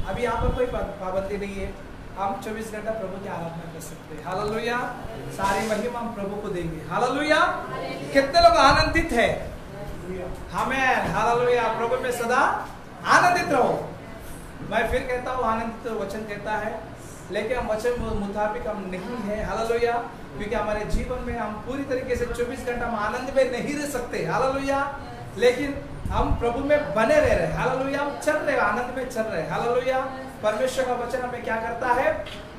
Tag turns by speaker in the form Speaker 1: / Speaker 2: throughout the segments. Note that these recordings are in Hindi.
Speaker 1: अभी यहाँ पर कोई पाबंदी नहीं है, हम 24 घंटा प्रभु की आराधना कर सकते हैं। हालेलुया, सारी महिमा हम प्रभु को देंगे। हालेलुया, कितने लोग आनंदित है? हमें हालेलुया, प्रभु में सदा आनंदित रहो। मैं फिर कहता हूँ आनंदित वचन कहता है, लेकिन हम वचन मुताबिक हम नहीं है। हालेलुया, क्योंकि हमारे जीवन में हम पूरी तरीके से 24 घंटा हम आनंद में नहीं रह सकते। हालेलुया, लेकिन हम प्रभु में बने रह रहे। हालेलुया, हम चल रहे, आनंद में चल रहे। हालेलुया, परमेश्वर का वचन हमें क्या करता है?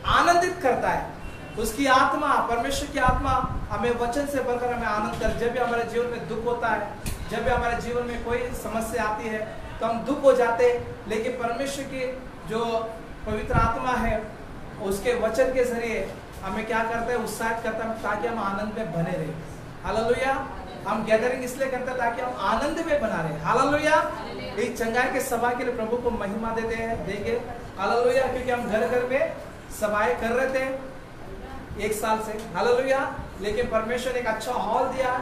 Speaker 1: आनंदित करता है। उसकी आत्मा, परमेश्वर की आत्मा हमें वचन से बढ़कर हमें आनंद कर। जब भी हमारे जीवन में दुख होता है, जब भी हमारे जीवन में कोई समस्या आती है तो हम दुख हो जाते, लेकिन परमेश्वर की जो पवित्र आत्मा है उसके वचन के जरिए हमें क्या करता है? उत्साहित करता है, ताकि हम आनंद में बने रहे। हालेलुया, हम गैदरिंग इसलिए करते हैं ताकि हम आनंद में बना रहे। हालेलुया, इस चंगाई के सभा के लिए प्रभु को महिमा देते हैं, देंगे। हालेलुया, क्योंकि हम घर घर में सभाएं कर रहे थे 1 साल से। हालेलुया, लेकिन परमेश्वर ने एक अच्छा हॉल दिया।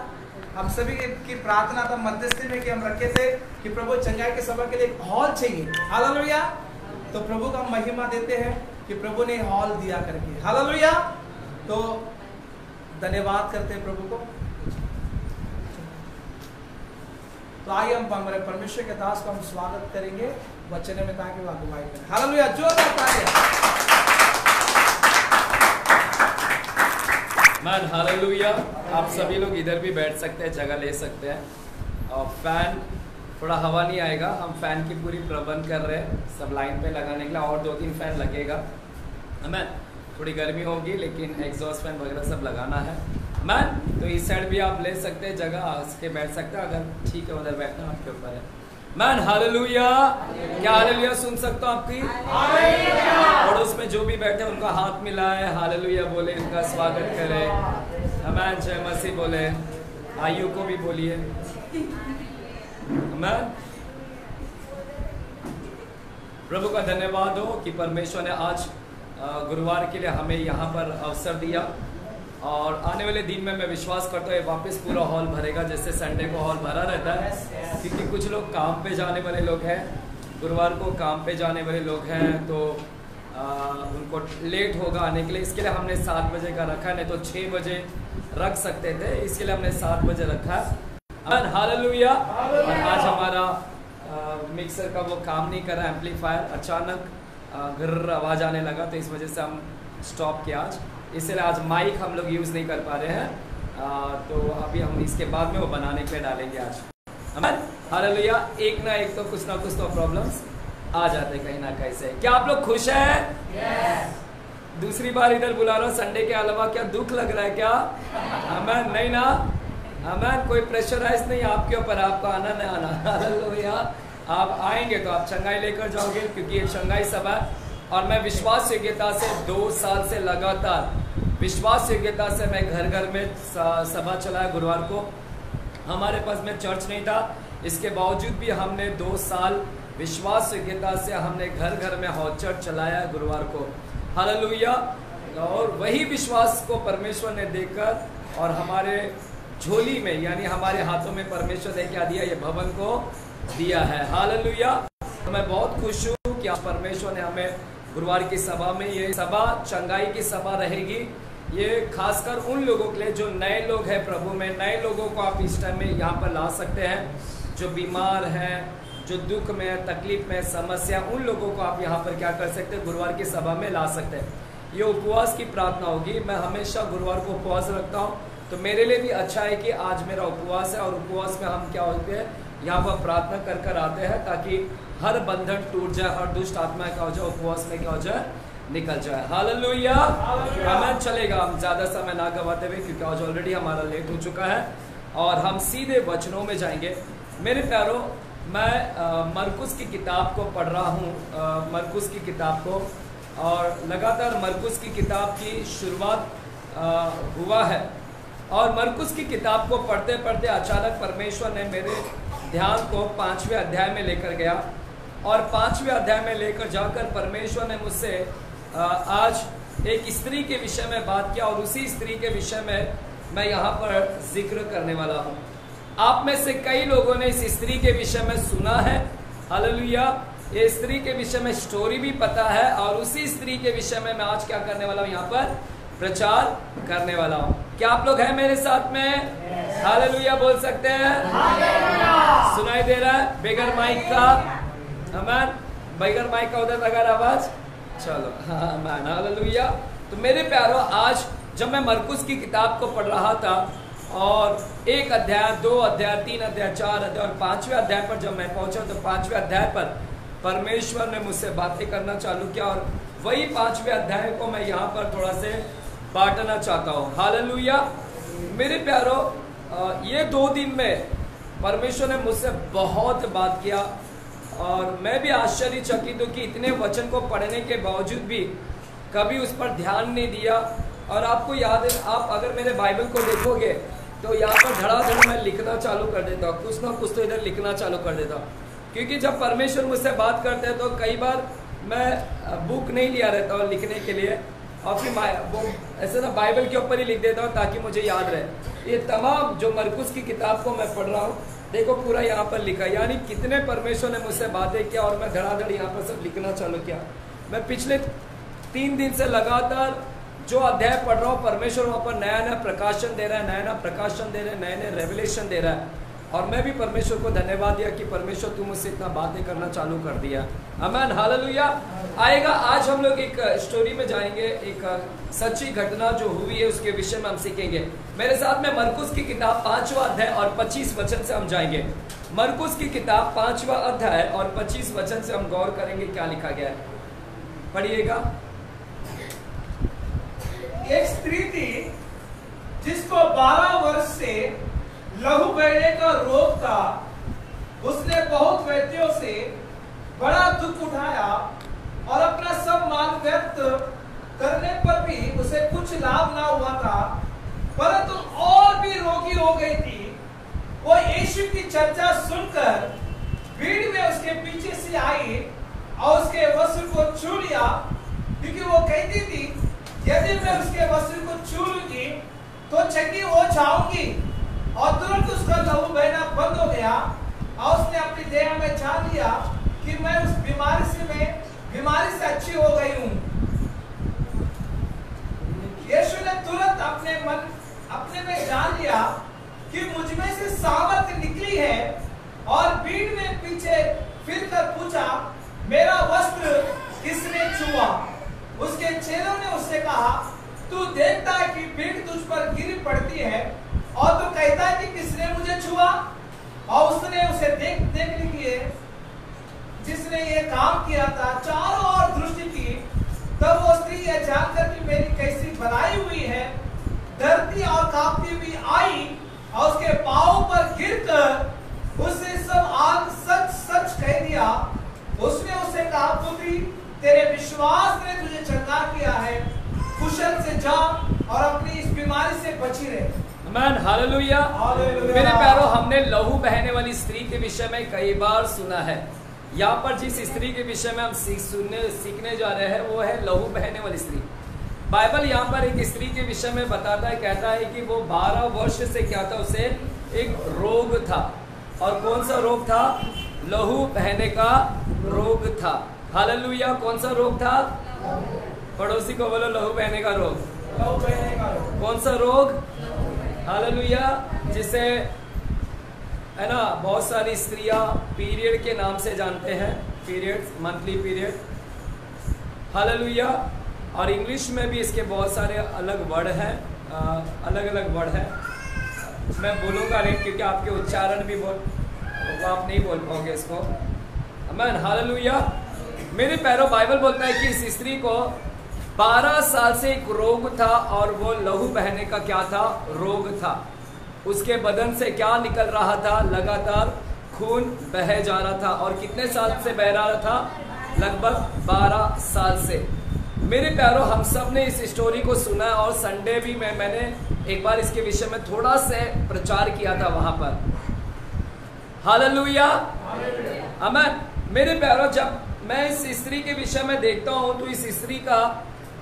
Speaker 1: हम सभी की प्रार्थना था मध्यस्थी में कि हम रखे थे कि प्रभु चंगाई के सभा के लिए एक हॉल चाहिए। हालेलुया, तो प्रभु का महिमा देते हैं कि प्रभु ने हॉल दिया करके। हालेलुया, तो धन्यवाद करते हैं प्रभु को। तो आइए हम हमारे परमेश्वर के दास को हम स्वागत करेंगे वचन में, ताकि वो अगुवाई करें। हालेलुया, जोरदार तालियां।
Speaker 2: मैन हालेलुया, आप सभी लोग इधर भी बैठ सकते हैं, जगह ले सकते हैं। और फैन, थोड़ा हवा नहीं आएगा, हम फैन की पूरी प्रबंध कर रहे हैं सब लाइन पे लगाने के लिए, और 2-3 फैन लगेगा। मैन थोड़ी गर्मी होगी, लेकिन एग्जॉस्ट फैन वगैरह सब लगाना है। मैन तो इस साइड भी आप ले सकते हैं, जगह के बैठ सकते हैं, अगर ठीक है उधर बैठना आपके ऊपर है। मैन हालेलुया, क्या हालेलुया सुन सकता हूँ आपकी? और उसमें जो भी बैठे उनका हाथ मिलाए, हालेलुया बोले, उनका स्वागत करें। मैन जय मसीह बोले, आयु को भी बोलिए। मैन प्रभु का धन्यवाद हो कि परमेश्वर ने आज गुरुवार के लिए हमें यहाँ पर अवसर दिया, और आने वाले दिन में मैं विश्वास करता हूँ वापस पूरा हॉल भरेगा, जैसे संडे को हॉल भरा रहता है। क्योंकि कुछ लोग काम पे जाने वाले लोग हैं, गुरुवार को काम पे जाने वाले लोग हैं, तो उनको लेट होगा आने के लिए। इसके लिए हमने 7 बजे का रखा है, नहीं तो 6 बजे रख सकते थे, इसके लिए हमने 7 बजे रखा है। हालेलुया, आज हमारा मिक्सर का वो काम नहीं कर रहा, एम्पलीफायर अचानक घर आवाज़ आने लगा, तो इस वजह से हम स्टॉप किया आज। इसलिए आज माइक हम लोग यूज़ नहीं कर पा रहे हैं, तो अभी हम इसके बाद में वो बनाने पे डालेंगे आज। हालेलुया, एक ना एक तो कुछ ना कुछ तो प्रॉब्लम्स आ जाते कहीं ना कहीं से। क्या आप लोग खुश हैं? yes. दूसरी बार इधर बुला रहा हूँ, संडे के अलावा क्या दुख लग रहा है क्या? हमें नहीं ना, हमें कोई प्रेशराइज नहीं आपके ऊपर, आपका आना नहीं आना। हालेलुया, आप आएंगे तो आप चंगाई लेकर जाओगे, क्योंकि ये चंगाई सभा है। और मैं विश्वास योग्यता से 2 साल से लगातार विश्वास योग्यता से मैं घर घर में सभा चलाया। गुरुवार को हमारे पास में चर्च नहीं था, इसके बावजूद भी हमने 2 साल विश्वास योग्यता से हमने घर घर में हॉल चर्च चलाया गुरुवार को। हालेलुया, और वही विश्वास को परमेश्वर ने देकर और हमारे झोली में यानी हमारे हाथों में परमेश्वर ने क्या दिया? ये भवन को दिया है। हालेलुया, मैं बहुत खुश हूँ कि परमेश्वर ने हमें गुरुवार की सभा में, ये सभा चंगाई की सभा रहेगी। ये खासकर उन लोगों के लिए जो नए लोग हैं प्रभु में, नए लोगों को आप इस टाइम में यहाँ पर ला सकते हैं, जो बीमार हैं, जो दुख में, तकलीफ में, समस्या, उन लोगों को आप यहाँ पर क्या कर सकते हैं? गुरुवार की सभा में ला सकते हैं। ये उपवास की प्रार्थना होगी। मैं हमेशा गुरुवार को उपवास रखता हूँ, तो मेरे लिए भी अच्छा है कि आज मेरा उपवास है, और उपवास में हम क्या होते हैं? यहाँ पर प्रार्थना कर कर आते हैं, ताकि हर बंधन टूट जाए, हर दुष्ट आत्मा क्या हो जाए? उपवास में क्या हो जाए? निकल जाए। हालेलुया, आमेन। चलेगा, हम ज़्यादा समय ना गवाते हुए, क्योंकि आज ऑलरेडी हमारा लेट हो चुका है, और हम सीधे वचनों में जाएंगे। मेरे प्यारों, मैं मरकुस की किताब को पढ़ रहा हूँ, मरकुस की किताब को, और लगातार मरकुस की किताब की शुरुआत हुआ है। और मरकुस की किताब को पढ़ते पढ़ते अचानक परमेश्वर ने मेरे ध्यान को 5वें अध्याय में लेकर गया, और 5वें अध्याय में लेकर जाकर परमेश्वर ने मुझसे आज एक स्त्री के विषय में बात किया, और उसी स्त्री के विषय में मैं यहाँ पर जिक्र करने वाला हूँ। आप में से कई लोगों ने इस स्त्री के विषय में सुना है। हालेलुया, ये स्त्री के विषय में स्टोरी भी पता है और उसी स्त्री के विषय में मैं आज क्या करने वाला हूँ, यहाँ पर प्रचार करने वाला हूँ। क्या आप लोग हैं मेरे साथ में? हालेलुया बोल सकते हैं? सुनाई दे रहा है बगैर माइक का? आमीन। बगैर माइक का उधर लगा आवाज? चलो हाँ आमीन हालेलुया। तो मेरे प्यारो, आज जब मैं मरकुस की किताब को पढ़ रहा था और 1 अध्याय, 2 अध्याय, 3 अध्याय, 4 अध्याय और 5वें अध्याय पर जब मैं पहुंचा तो 5वें अध्याय पर परमेश्वर ने मुझसे बातें करना चालू किया और वही 5वें अध्याय को मैं यहाँ पर थोड़ा से बांटना चाहता हूँ। हालेलुया। मेरे प्यारो, ये 2 दिन में परमेश्वर ने मुझसे बहुत बात किया और मैं भी आश्चर्यचकित हूँ कि इतने वचन को पढ़ने के बावजूद भी कभी उस पर ध्यान नहीं दिया। और आपको याद है, आप अगर मेरे बाइबल को देखोगे तो यहाँ पर धड़ाधड़ मैं लिखना चालू कर देता हूँ, कुछ ना कुछ तो इधर लिखना चालू कर देता हूँ, क्योंकि जब परमेश्वर मुझसे बात करते हैं तो कई बार मैं बुक नहीं लिया रहता हूँ लिखने के लिए और फिर वो ऐसे ना बाइबल के ऊपर ही लिख देता हूँ ताकि मुझे याद रहे। ये तमाम जो मरकुस की किताब को मैं पढ़ रहा हूँ, देखो पूरा यहाँ पर लिखा, यानी कितने परमेश्वर ने मुझसे बातें किया और मैं धड़ाधड़ यहाँ पर सब लिखना चालू किया। मैं पिछले 3 दिन से लगातार जो अध्याय पढ़ रहा हूँ, परमेश्वर वहाँ पर नया नया प्रकाशन दे रहा है, नया नया प्रकाशन दे रहा है, नए नए रेवलेशन दे रहा है। और मैं भी परमेश्वर को धन्यवाद दिया कि परमेश्वर तू मुझसे इतना बातें करना चालू कर दिया। आमीन हालेलुया। आएगा आज हम लोग एक स्टोरी में जाएंगे, एक सच्ची घटना जो हुई है उसके विषय में हम सीखेंगे। मेरे साथ में मरकुस की किताब 5वां अध्याय और 25 वचन से हम जाएंगे। मरकुस की किताब 5वां अध्याय और 25 वचन से हम गौर करेंगे क्या लिखा गया है। पढ़िएगा।
Speaker 1: एक स्त्री थी जिसको 12 वर्ष से लहू बहने का रोग था। उसने बहुत वैद्यों से बड़ा दुख उठाया और अपना सब माल व्यर्थ करने पर भी उसे कुछ लाभ ना हुआ था, परंतु और भी रोगी हो गई थी। वो यीशु की चर्चा सुनकर भीड़ में उसके पीछे से आई और उसके वस्त्र को छू लिया, क्योंकि वो कहती थी यदि मैं उसके वस्त्र को छू लूंगी तो चंगी हो जाऊंगी। और तुरंत उसका लहू बहना बंद हो गया और उसने अपनी देह में जान लिया कि मैं उस बीमारी से अच्छी हो गई हूँ। यीशु ने तुरंत अपने में जान लिया कि मुझ में से सामर्थ निकली है और भीड़ में पीछे फिरकर पूछा, मेरा वस्त्र किसने छुआ? उसके चेलों ने उससे कहा, तू देखता है कि भीड़ तुझ पर गिर पड़ती है और तू कहता है कि किसने मुझे छुआ? और उसने उसे देख लिए जिसने ये काम किया था चारों ओर दृष्टि की। तब वो स्त्री यह जानकर कि मेरी कैसी भलाई हुई है, डरती और कांपती हुई आई और उसके पांवों पर गिरकर उससे सब आग सच सच कह दिया। उसने उसे कहा, पुत्री तेरे विश्वास ने तुझे चंगा किया है, कुशल से जा और अपनी इस बीमारी से बची रहे।
Speaker 2: आमीन हालेलुया। मेरे प्यारो, हमने लहू बहने वाली स्त्री के विषय में कई बार सुना है। यहाँ पर जिस स्त्री के विषय में हम सीखने जा रहे हैं वो है लहू बहने वाली स्त्री। बाइबल यहाँ पर एक स्त्री के विषय में बताता है, कहता है कि वो 12 वर्ष से क्या था, उसे एक रोग था। और कौन सा रोग था? लहू बहने का रोग था। हालेलुया। कौन सा रोग था? पड़ोसी को बोलो, लहू बहने का रोग।
Speaker 1: लहू बहने का रोग।
Speaker 2: कौन सा रोग? हालेलुया। जिसे है ना बहुत सारी स्त्रियां पीरियड के नाम से जानते हैं, पीरियड्स, मंथली पीरियड। हालेलुया। और इंग्लिश में भी इसके बहुत सारे अलग वर्ड हैं, अलग अलग वर्ड हैं। मैं बोलूँगा नहीं क्योंकि आपके उच्चारण भी आप नहीं बोल पाओगे इसको। आमीन हालेलुया। मेरे पैरों, बाइबल बोलता है कि इस स्त्री को 12 साल से एक रोग था और वो लहू बहने का क्या था? रोग था। उसके बदन से क्या निकल रहा था? लगातार खून बह जा रहा था। और कितने साल से बह रहा था? लगभग 12 साल से। मेरे प्यारों, हम सब ने इस स्टोरी को सुना और संडे भी मैंने एक बार इसके विषय में थोड़ा से प्रचार किया था वहां पर। हालेलुया। आमीन। मेरे प्यारों, जब मैं इस स्त्री के विषय में देखता हूँ तो इस स्त्री का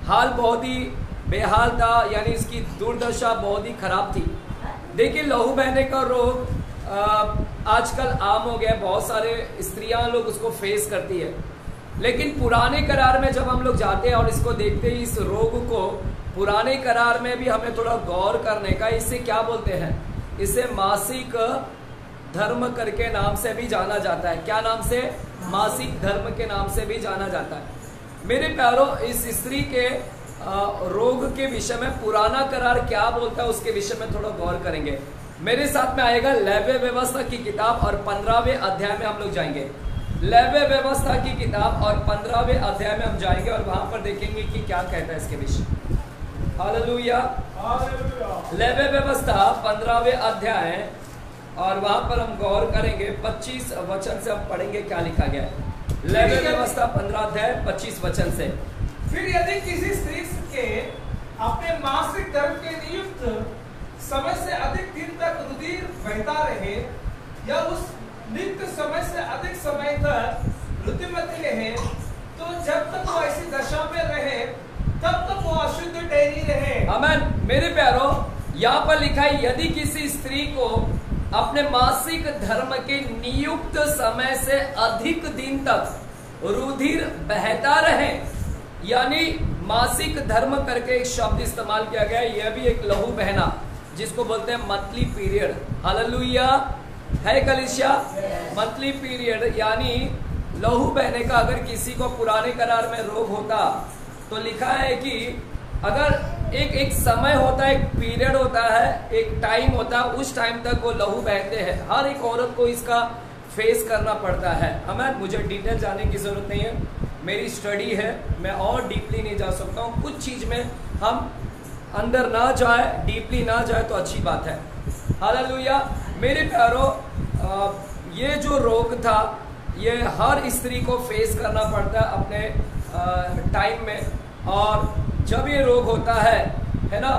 Speaker 2: हाल बहुत ही बेहाल था, यानी इसकी दुर्दशा बहुत ही खराब थी। देखिए, लहू बहने का रोग आजकल आम हो गया, बहुत सारे स्त्रियां लोग उसको फेस करती है। लेकिन पुराने करार में जब हम लोग जाते हैं और इसको देखते हैं, इस रोग को पुराने करार में भी हमें थोड़ा गौर करने का, इसे क्या बोलते हैं, इसे मासिक धर्म करके नाम से भी जाना जाता है। क्या नाम से? मासिक धर्म के नाम से भी जाना जाता है। मेरे प्यारों, इस स्त्री के रोग के विषय में पुराना करार क्या बोलता है उसके विषय में थोड़ा गौर करेंगे। मेरे साथ में आएगा लेवी व्यवस्था की किताब और 15वें अध्याय में हम लोग जाएंगे। लेवी व्यवस्था की किताब और 15वें अध्याय में हम जाएंगे और वहां पर देखेंगे कि क्या कहता है इसके विषय। हालेलुया। लेवी व्यवस्था 15वें अध्याय और वहां पर हम गौर करेंगे। 25 वचन से हम पढ़ेंगे क्या लिखा गया है। लेवी व्यवस्था 15 अध्याय 25 वचन से।
Speaker 1: फिर यदि किसी स्त्री के अपने मासिक धर्म के नियुक्त समय से अधिक दिन तक रुधिर बहता रहे या उस नियुक्त समय से अधिक समय तक ऋतुमती रहे, तो जब तक वो ऐसी दशा में रहे तब तक वो अशुद्ध ठहरी रहे।
Speaker 2: आमीन। मेरे प्यारों, यहाँ पर लिखा है यदि किसी स्त्री को अपने मासिक धर्म के नियुक्त समय से अधिक दिन तक रुधिर बहता रहे, यानी मासिक धर्म करके एक शब्द इस्तेमाल किया गया है। यह भी एक लहू बहना जिसको बोलते हैं मंथली पीरियड। हालेलुया है कलीसिया। मंथली पीरियड यानी लहू बहने का अगर किसी को पुराने करार में रोग होता तो लिखा है कि अगर एक समय होता है, एक पीरियड होता है, एक टाइम होता है, उस टाइम तक वो लहू बहते हैं। हर एक औरत को इसका फेस करना पड़ता है। हमें मुझे डिटेल जाने की जरूरत नहीं है, मेरी स्टडी है, मैं और डीपली नहीं जा सकता हूँ। कुछ चीज में हम अंदर ना जाए, डीपली ना जाए तो अच्छी बात है। हालेलुया। मेरे प्यारों, ये जो रोग था ये हर स्त्री को फेस करना पड़ता है अपने टाइम में। और जब ये रोग होता है ना,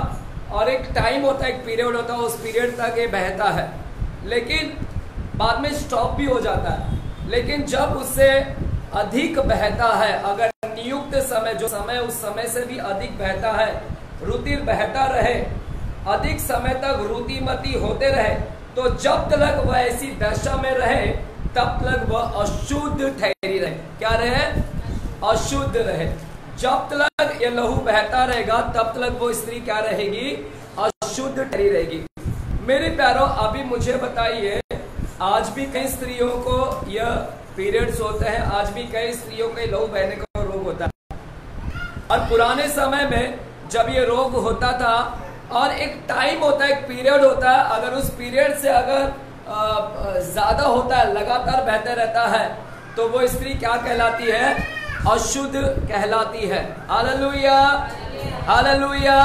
Speaker 2: और एक टाइम होता है, एक पीरियड होता है, उस पीरियड तक ये बहता है, लेकिन बाद में स्टॉप भी हो जाता है। लेकिन जब उससे अधिक बहता है, अगर नियुक्त समय, जो समय उस समय से भी अधिक बहता है, रुधिर बहता रहे, अधिक समय तक ऋतुमती होते रहे, तो जब तक वह ऐसी दशा में रहे तब तक वह अशुद्ध ठहरी रहे। क्या रहे? अशुद्ध रहे। जब तक ये लहू बहता रहेगा तब तक वो स्त्री क्या रहेगी? अशुद्ध ठहरी रहेगी। मेरे प्यारों, अभी मुझे बताइए, आज भी कई स्त्रियों को यह पीरियड्स होते हैं, आज भी कई स्त्रियों के लहू बहने का रोग होता है। और पुराने समय में जब ये रोग होता था और एक टाइम होता है, एक पीरियड होता है, अगर उस पीरियड से अगर ज्यादा होता है, लगातार बहते रहता है, तो वो स्त्री क्या कहलाती है? अशुद्ध कहलाती है। Hallelujah, hallelujah.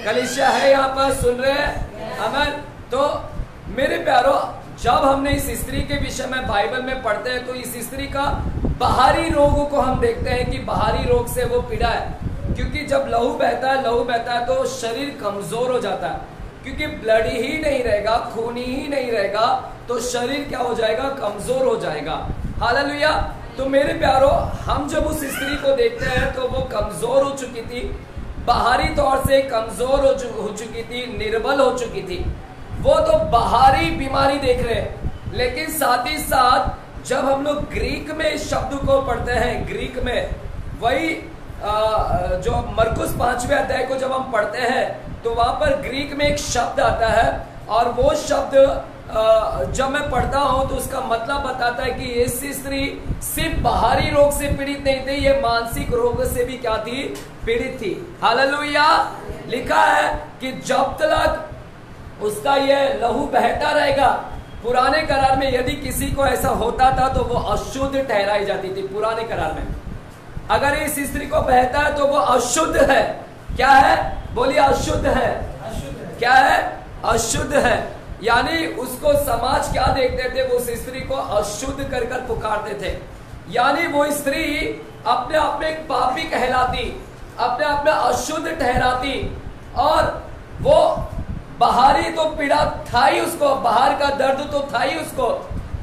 Speaker 2: कलीसिया है यहाँ पर, सुन रहे हैं? आमीन। तो मेरे प्यारों, जब हमने इस स्त्री के विषय में बाइबल में पढ़ते हैं तो इस स्त्री का बाहरी रोग को हम देखते हैं कि बाहरी रोग से वो पीड़ा है। क्योंकि जब लहू बहता है तो शरीर कमजोर हो जाता है, क्योंकि ब्लड ही नहीं रहेगा, खून ही नहीं रहेगा, तो शरीर क्या हो जाएगा? कमजोर हो जाएगा। हालेलुया। तो मेरे प्यारों, हम जब उस स्त्री को देखते हैं तो वो कमजोर हो चुकी थी, बाहरी तौर से कमजोर हो चुकी थी, निर्बल हो चुकी थी। वो तो बाहरी बीमारी देख रहे हैं, लेकिन साथ ही साथ जब हम लोग ग्रीक में इस शब्द को पढ़ते हैं, ग्रीक में वही जो मरकुस 5वें अध्याय को जब हम पढ़ते हैं तो वहां पर ग्रीक में एक शब्द आता है, और वो शब्द जब मैं पढ़ता हूं तो उसका मतलब बताता है कि ये स्त्री सिर्फ बाहरी रोग से पीड़ित नहीं थी, ये मानसिक रोग से भी क्या थी? पीड़ित थी। हालेलुया। लिखा है कि जब तक उसका ये लहू बहता रहेगा, पुराने करार में यदि किसी को ऐसा होता था तो वो अशुद्ध ठहराई जाती थी। पुराने करार में अगर इस स्त्री को बहता है तो वो अशुद्ध है। क्या है? बोलिए, अशुद्ध है। क्या है? अशुद्ध है। यानी उसको समाज क्या देखते थे? वो उस स्त्री को अशुद्ध कर कर पुकारते थे। यानी वो स्त्री अपने आप में एक पापी कहलाती, अपने आप में अशुद्ध ठहराती, और वो बाहरी तो पीड़ा था ही उसको, बाहर का दर्द तो था ही उसको,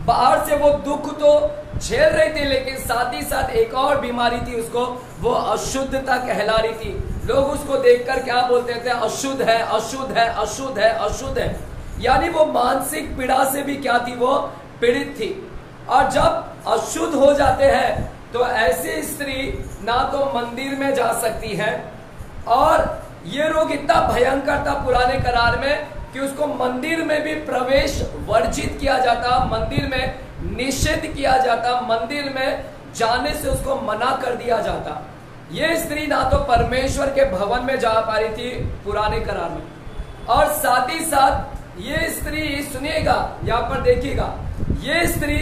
Speaker 2: बाहर से वो दुख तो झेल रही थी, लेकिन साथ ही साथ एक और बीमारी थी उसको, वो अशुद्धता कहला रही थी। लोग उसको देखकर क्या बोलते थे? अशुद्ध है, अशुद्ध है, अशुद्ध है, अशुद्ध है। यानी वो मानसिक पीड़ा से भी क्या थी? वो पीड़ित थी। और जब अशुद्ध हो जाते हैं तो ऐसी स्त्री ना तो मंदिर में जा सकती है, और ये रोग इतना भयंकर था पुराने करार में कि उसको मंदिर में भी प्रवेश वर्जित किया जाता, मंदिर में निषेध किया जाता, मंदिर में जाने से उसको मना कर दिया जाता। ये स्त्री ना तो परमेश्वर के भवन में जा पा रही थी पुराने करार में, और साथ ही साथ ये स्त्री, सुनिएगा यहाँ पर देखिएगा, ये स्त्री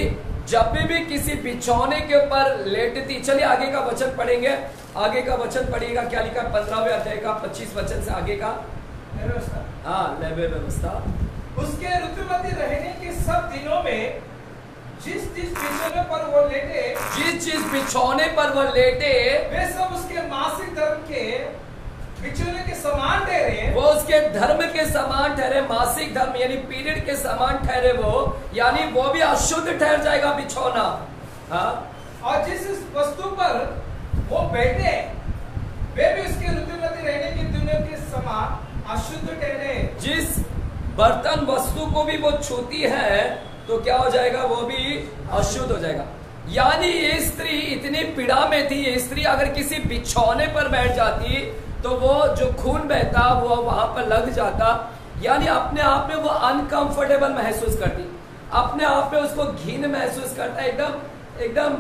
Speaker 2: जब भी किसी बिछौने के ऊपर लेटती, चलिए आगे का वचन पढ़ेंगे, आगे का वचन पढ़िएगा, क्या लिखा 15वें अध्याय का 25 वचन से आगे का। हाँ, लेवे व्यवस्था।
Speaker 1: उसके ऋतुमती रहने के सब दिनों में जिस बिछौने पर वो लेटे,
Speaker 2: जिस बिछौने पर वो लेटे,
Speaker 1: वे सब उसके मासिक धर्म के बिछौने के समान ठहरे,
Speaker 2: वो उसके धर्म के समान ठहरे, मासिक धर्म यानी पीरियड के समान ठहरे वो, यानी वो भी अशुद्ध ठहर जाएगा बिछौना। हाँ,
Speaker 1: और जिस वस्तु पर वो बैठे वे भी उसके ऋतुमती रहने की दिनों के समान अशुद्ध ठहरे।
Speaker 2: जिस बर्तन वस्तु को भी वो छूती है तो क्या हो जाएगा, वो भी अशुद्ध हो जाएगा। यानी ये स्त्री इतनी पीड़ा में थी, ये स्त्री अगर किसी बिछौने पर बैठ जाती तो वो जो खून बहता वो वहां पर लग जाता, यानी अपने आप में वो अनकंफर्टेबल महसूस करती, अपने आप में उसको घिन महसूस करता, एकदम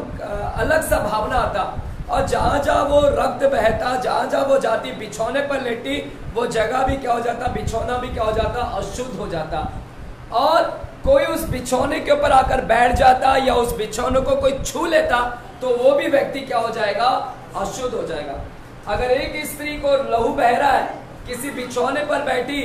Speaker 2: अलग सा भावना आता। और जहां जहां वो रक्त बहता, जहां जहां वो जाती, बिछौने पर लेटी, वो जगह भी क्या हो जाता, बिछौना भी क्या हो जाता, अशुद्ध हो जाता। और कोई उस बिछौने के ऊपर आकर बैठ जाता या उस बिछौने को कोई छू लेता तो वो भी व्यक्ति क्या हो जाएगा, अशुद्ध हो जाएगा। अगर एक स्त्री को लहू बह रहा है, किसी बिछौने पर बैठी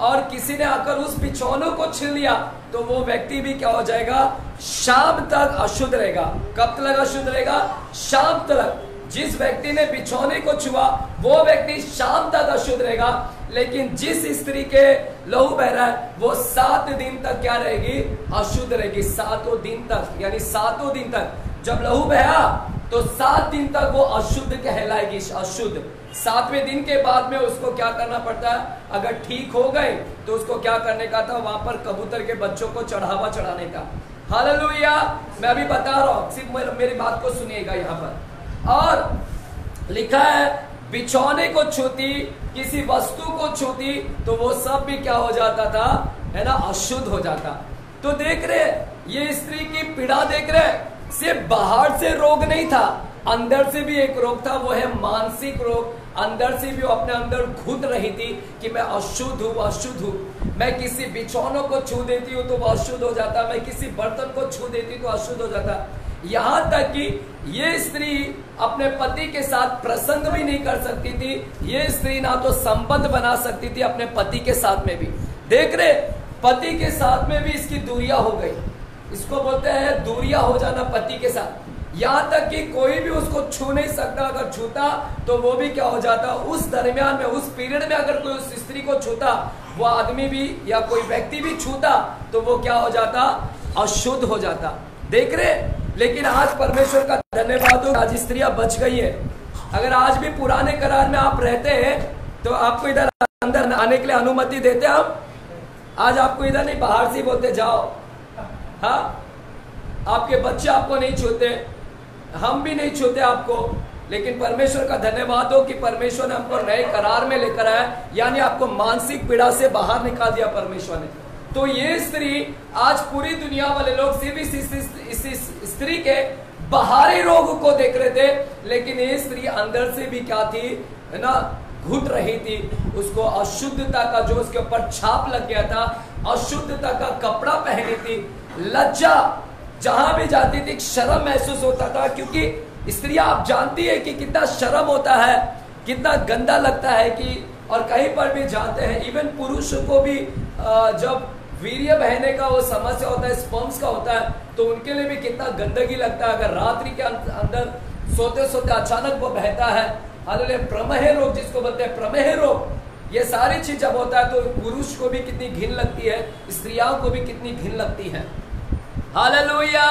Speaker 2: और किसी ने आकर उस बिछौने को छीन लिया तो वो व्यक्ति भी क्या हो जाएगा, शाम तक अशुद्ध रहेगा। कब तक अशुद्ध रहेगा, शाम तक। जिस व्यक्ति ने बिछौने को छुआ वो व्यक्ति शाम तक अशुद्ध रहेगा, लेकिन जिस स्त्री के लहू बह रहा है वो 7 दिन तक क्या रहेगी, अशुद्ध रहेगी। 7 दिन तक, यानी 7 दिन तक जब लहू बहा तो 7 दिन तक वो अशुद्ध कहलाएगी, अशुद्ध। 7वें दिन के बाद में उसको क्या करना पड़ता है, अगर ठीक हो गए तो उसको क्या करने का था, वहां पर कबूतर के बच्चों को चढ़ावा चढ़ाने का। हालेलुया, मैं अभी बता रहा हूं, सिर्फ मेरी बात को सुनिएगा यहाँ पर। और लिखा है बिछौने को छूती, किसी वस्तु को छूती तो वो सब भी क्या हो जाता था, है ना, अशुद्ध हो जाता। तो देख रहे ये स्त्री की पीड़ा देख रहे, सिर्फ बाहर से रोग नहीं था, अंदर से भी एक रोग था, वो है मानसिक रोग। अंदर से भी वो अपने अंदर घुट रही थी कि मैं अशुद्ध हूँ, अशुद्ध हूँ। मैं किसी बिछौनों को छू देती हूँ तो वो अशुद्ध हो जाता, मैं किसी बर्तन को छू देती तो अशुद्ध हो जाता। यहाँ तक कि ये स्त्री अपने पति के साथ प्रसंग भी नहीं कर सकती थी, ये स्त्री ना तो संबंध बना सकती थी अपने पति के साथ में भी। देख रहे, पति के साथ में भी इसकी दूरियां हो गई, इसको बोलते हैं दूरियां हो जाना पति के साथ। यहाँ तक कि कोई भी उसको छू नहीं सकता, अगर छूता तो वो भी क्या हो जाता, उस दरमियान में, उस पीरियड में अगर कोई उस स्त्री को छूता, वो आदमी भी या कोई व्यक्ति भी छूता तो वो क्या हो जाता, अशुद्ध हो जाता। देख रहे, लेकिन आज परमेश्वर का धन्यवाद हो, आज स्त्रियां बच गई है। अगर आज भी पुराने करार में आप रहते हैं तो आपको इधर अंदर आने के लिए अनुमति देते हम? आज आपको इधर नहीं, बाहर से बोलते जाओ। हाँ, आपके बच्चे आपको नहीं छूते, हम भी नहीं छूते आपको, लेकिन परमेश्वर का धन्यवाद हो कि परमेश्वर ने हमको नए करार में लेकर आया, यानी आपको मानसिक पीड़ा से बाहर निकाल दिया परमेश्वर ने। तो ये स्त्री, आज पूरी दुनिया वाले लोग सिर्फ इस स्त्री के बाहरी रोग को देख रहे थे, लेकिन ये स्त्री अंदर से भी क्या थी, है ना, घुट रही थी। उसको अशुद्धता का जो उसके ऊपर छाप लग गया था, अशुद्धता का कपड़ा पहनी थी, लज्जा, जहां भी जाती थी शर्म महसूस होता था, क्योंकि स्त्रियां आप जानती है कि कितना शर्म होता है, कितना गंदा लगता है कि, और कहीं पर भी जाते हैं, इवन पुरुषों को भी जब वीर्य बहने का वो समस्या होता है, स्पर्म्स का होता है, तो उनके लिए भी कितना गंदगी लगता है। अगर रात्रि के अंदर सोते सोते अचानक वो बहता है, हालेलुया, प्रमेह रोग जिसको बोलते हैं, प्रमेह रोग, ये सारी चीज जब होता है तो पुरुष को भी कितनी घिन लगती है, स्त्रियों को भी कितनी घिन लगती है। हालेलुया,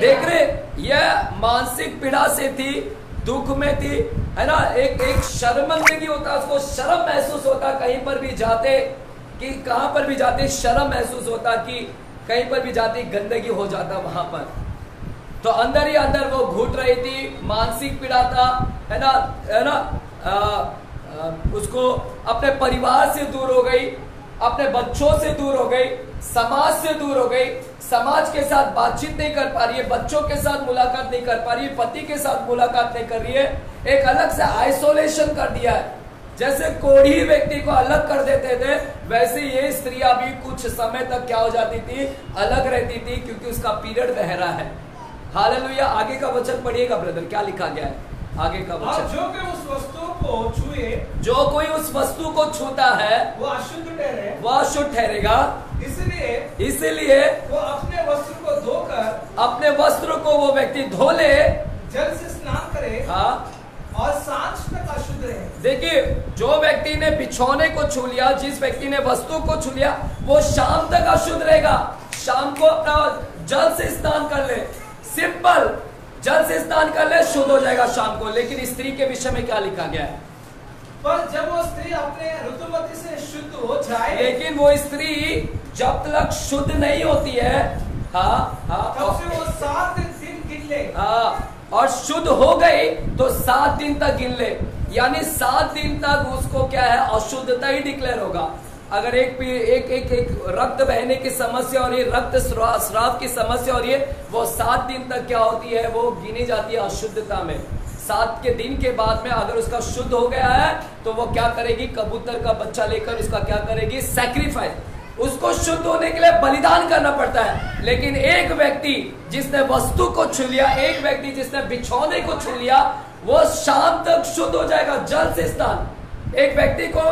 Speaker 2: देख रहे, यह मानसिक पीड़ा से थी, दुख में थी, है ना, एक शर्मिंदगी होता, उसको शर्म महसूस होता, कहीं पर भी जाते, कि कहां पर भी जाते शर्म महसूस होता, कि कहीं पर भी जाते गंदगी हो जाता वहां पर। तो अंदर ही अंदर वो घुट रही थी, मानसिक पीड़ा था, है ना, उसको अपने परिवार से दूर हो गई, अपने बच्चों से दूर हो गई, समाज से दूर हो गई, समाज के साथ बातचीत नहीं कर पा रही है, बच्चों के साथ मुलाकात नहीं कर पा रही है, पति के साथ मुलाकात नहीं कर रही है, एक अलग से आइसोलेशन कर दिया है। जैसे कोढ़ी व्यक्ति को अलग कर देते थे, वैसे ये स्त्रियां भी कुछ समय तक क्या हो जाती थी, अलग रहती थी, क्योंकि उसका पीरियड बह रहा है। हालेलुया। आगे का वचन पढ़िएगा ब्रदर, क्या लिखा गया है आगे का वचन।
Speaker 1: जो कोई उस वस्तु को छुए,
Speaker 2: जो कोई उस वस्तु को छूता है
Speaker 1: वो अशुद्ध ठहरे,
Speaker 2: वह अशुद्ध ठहरेगा।
Speaker 1: इसलिए वो अपने वस्त्र को धोकर,
Speaker 2: अपने वस्त्र को वो व्यक्ति धो ले,
Speaker 1: जल से स्नान करे,
Speaker 2: हाँ,
Speaker 1: और सांझ तक अशुद्ध रहे।
Speaker 2: देखिए, जो व्यक्ति ने बिछौने को छू लिया, जिस व्यक्ति ने वस्तु को छू लिया, वो शाम तक अशुद्ध रहेगा। शाम को अपना जल से स्नान कर ले, सिंपल, जल से स्नान कर ले, शुद्ध हो जाएगा शाम को। लेकिन स्त्री के विषय में क्या लिखा गया है?
Speaker 1: पर जब वो स्त्री अपने ऋतुमती से शुद्ध हो जाए,
Speaker 2: लेकिन वो स्त्री जब तक शुद्ध नहीं होती है, हाँ,
Speaker 1: तब से वो 7 दिन गिन ले,
Speaker 2: हाँ, और शुद्ध हो गई तो 7 दिन तक गिन ले, यानी 7 दिन तक उसको क्या है, अशुद्धता ही डिक्लेयर होगा। अगर एक रक्त बहने की समस्या और ये रक्त स्राव की समस्या और ये वो 7 दिन तक क्या होती है, वो गिनी जाती है अशुद्धता में। 7 के दिन के बाद में अगर उसका शुद्ध हो गया है तो वो क्या करेगी, कबूतर का बच्चा लेकर उसका क्या करेगी, सैक्रिफाइस, उसको शुद्ध होने के लिए बलिदान करना पड़ता है। लेकिन एक व्यक्ति जिसने वस्तु को छू लिया, एक व्यक्ति जिसने बिछौने को छू लिया, वो शाम तक शुद्ध हो जाएगा, जल से स्नान। एक व्यक्ति को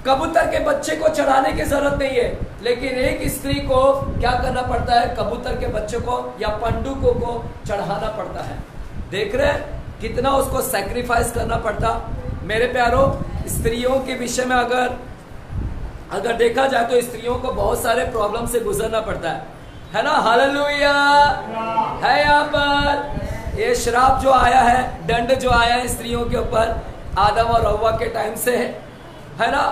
Speaker 2: कबूतर के बच्चे को चढ़ाने की जरूरत नहीं है, लेकिन एक स्त्री को क्या करना पड़ता है, कबूतर के बच्चे को या पंडुकों को चढ़ाना पड़ता है। देख रहे हैं कितना उसको सैक्रिफाइस करना पड़ता। मेरे प्यारों, स्त्रियों के विषय में अगर देखा जाए तो स्त्रियों को बहुत सारे प्रॉब्लम से गुजरना पड़ता है ना। हालेलुया है। यहाँ पर ये श्राप जो आया है, दंड जो आया है स्त्रियों के ऊपर, आदम और हव्वा के टाइम से है ना।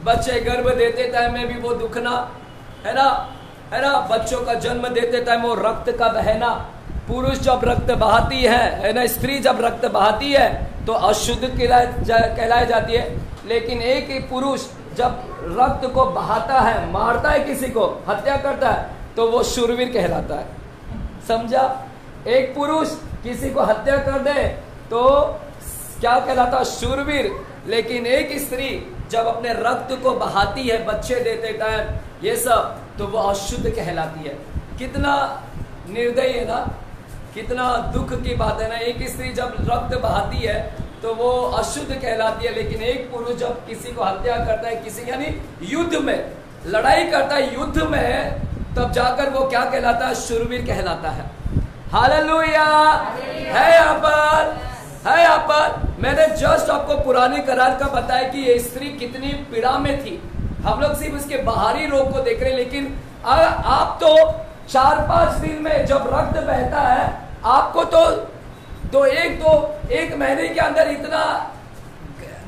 Speaker 2: बच्चे गर्भ देते टाइम में भी वो दुखना, है ना, बच्चों का जन्म देते टाइम वो रक्त का बहना। पुरुष जब रक्त बहाती है ना, स्त्री जब रक्त बहाती है तो अशुद्ध कहलाई जाती है। लेकिन एक ही पुरुष जब रक्त को बहाता है, मारता है किसी को, हत्या करता है, तो वो शूरवीर कहलाता है। समझा? एक पुरुष किसी को हत्या कर दे तो क्या कहलाता है, शूरवीर। लेकिन एक स्त्री जब अपने रक्त को बहाती है, बच्चे देते टाइम ये सब, तो वो अशुद्ध कहलाती है। कितना निर्दयी है ना, कितना दुख की बात है ना। एक स्त्री जब रक्त बहाती है तो वो अशुद्ध कहलाती है। लेकिन एक पुरुष जब किसी को हत्या करता है, किसी यानी युद्ध में लड़ाई करता है, युद्ध में, तब जाकर वो क्या कहलाता है, शूरवीर कहलाता है। हालेलुया है। यहाँ पर मैंने जस्ट आपको पुराने करार का बताया कि ये स्त्री कितनी पीड़ा में थी। हम लोग सिर्फ उसके बाहरी रोग को देख रहे हैं, लेकिन आप तो 4-5 दिन में जब रक्त बहता है, आपको तो एक महीने के अंदर इतना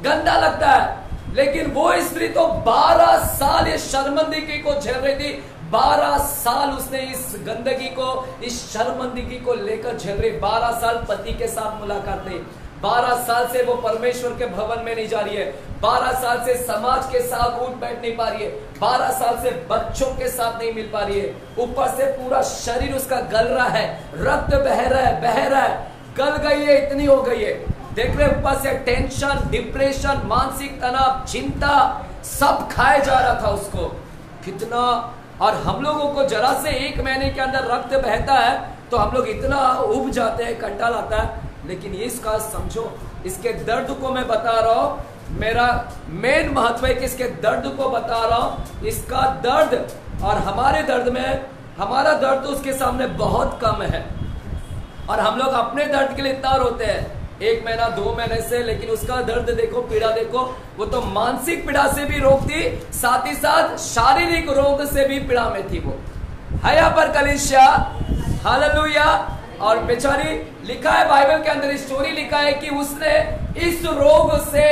Speaker 2: गंदा लगता है। लेकिन वो स्त्री तो 12 साल इस शर्मिंदगी को झेल रही थी। 12 साल उसने इस गंदगी को, इस शर्मिंदगी को लेकर झेल रही। 12 साल पति के साथ मुलाकात नहीं, 12 साल से वो परमेश्वर के भवन में नहीं जा रही है, 12 साल से समाज के साथ उठ बैठ नहीं पा रही है, 12 साल से बच्चों के साथ नहीं मिल पा रही है। ऊपर से पूरा शरीर उसका गल रहा है, रक्त बह रहा है, गल गई है, इतनी हो गई है। देख रहे ऊपर से टेंशन, डिप्रेशन, मानसिक तनाव, चिंता सब खाए जा रहा था उसको। कितना, और हम लोगों को जरा से 1 महीने के अंदर रक्त बहता है तो हम लोग इतना उब जाते हैं, कंटाल आता है। लेकिन इसका समझो, इसके दर्द को मैं बता रहा हूं। मेरा मेन महत्व है कि इसके दर्द को बता रहा हूं। इसका दर्द और हमारे दर्द में, हमारा दर्द तो उसके सामने बहुत कम है। और हम लोग अपने दर्द के लिए इतना रोते हैं 1 महीना 2 महीने से, लेकिन उसका दर्द देखो, पीड़ा देखो, वो तो मानसिक पीड़ा से भी रोग थी, साथ ही साथ शारीरिक रोग से भी पीड़ा में थी वो। है यहाँ पर कलीसिया, हालेलुया। और बेचारी, लिखा है बाइबल के अंदर स्टोरी लिखा है कि उसने इस रोग से,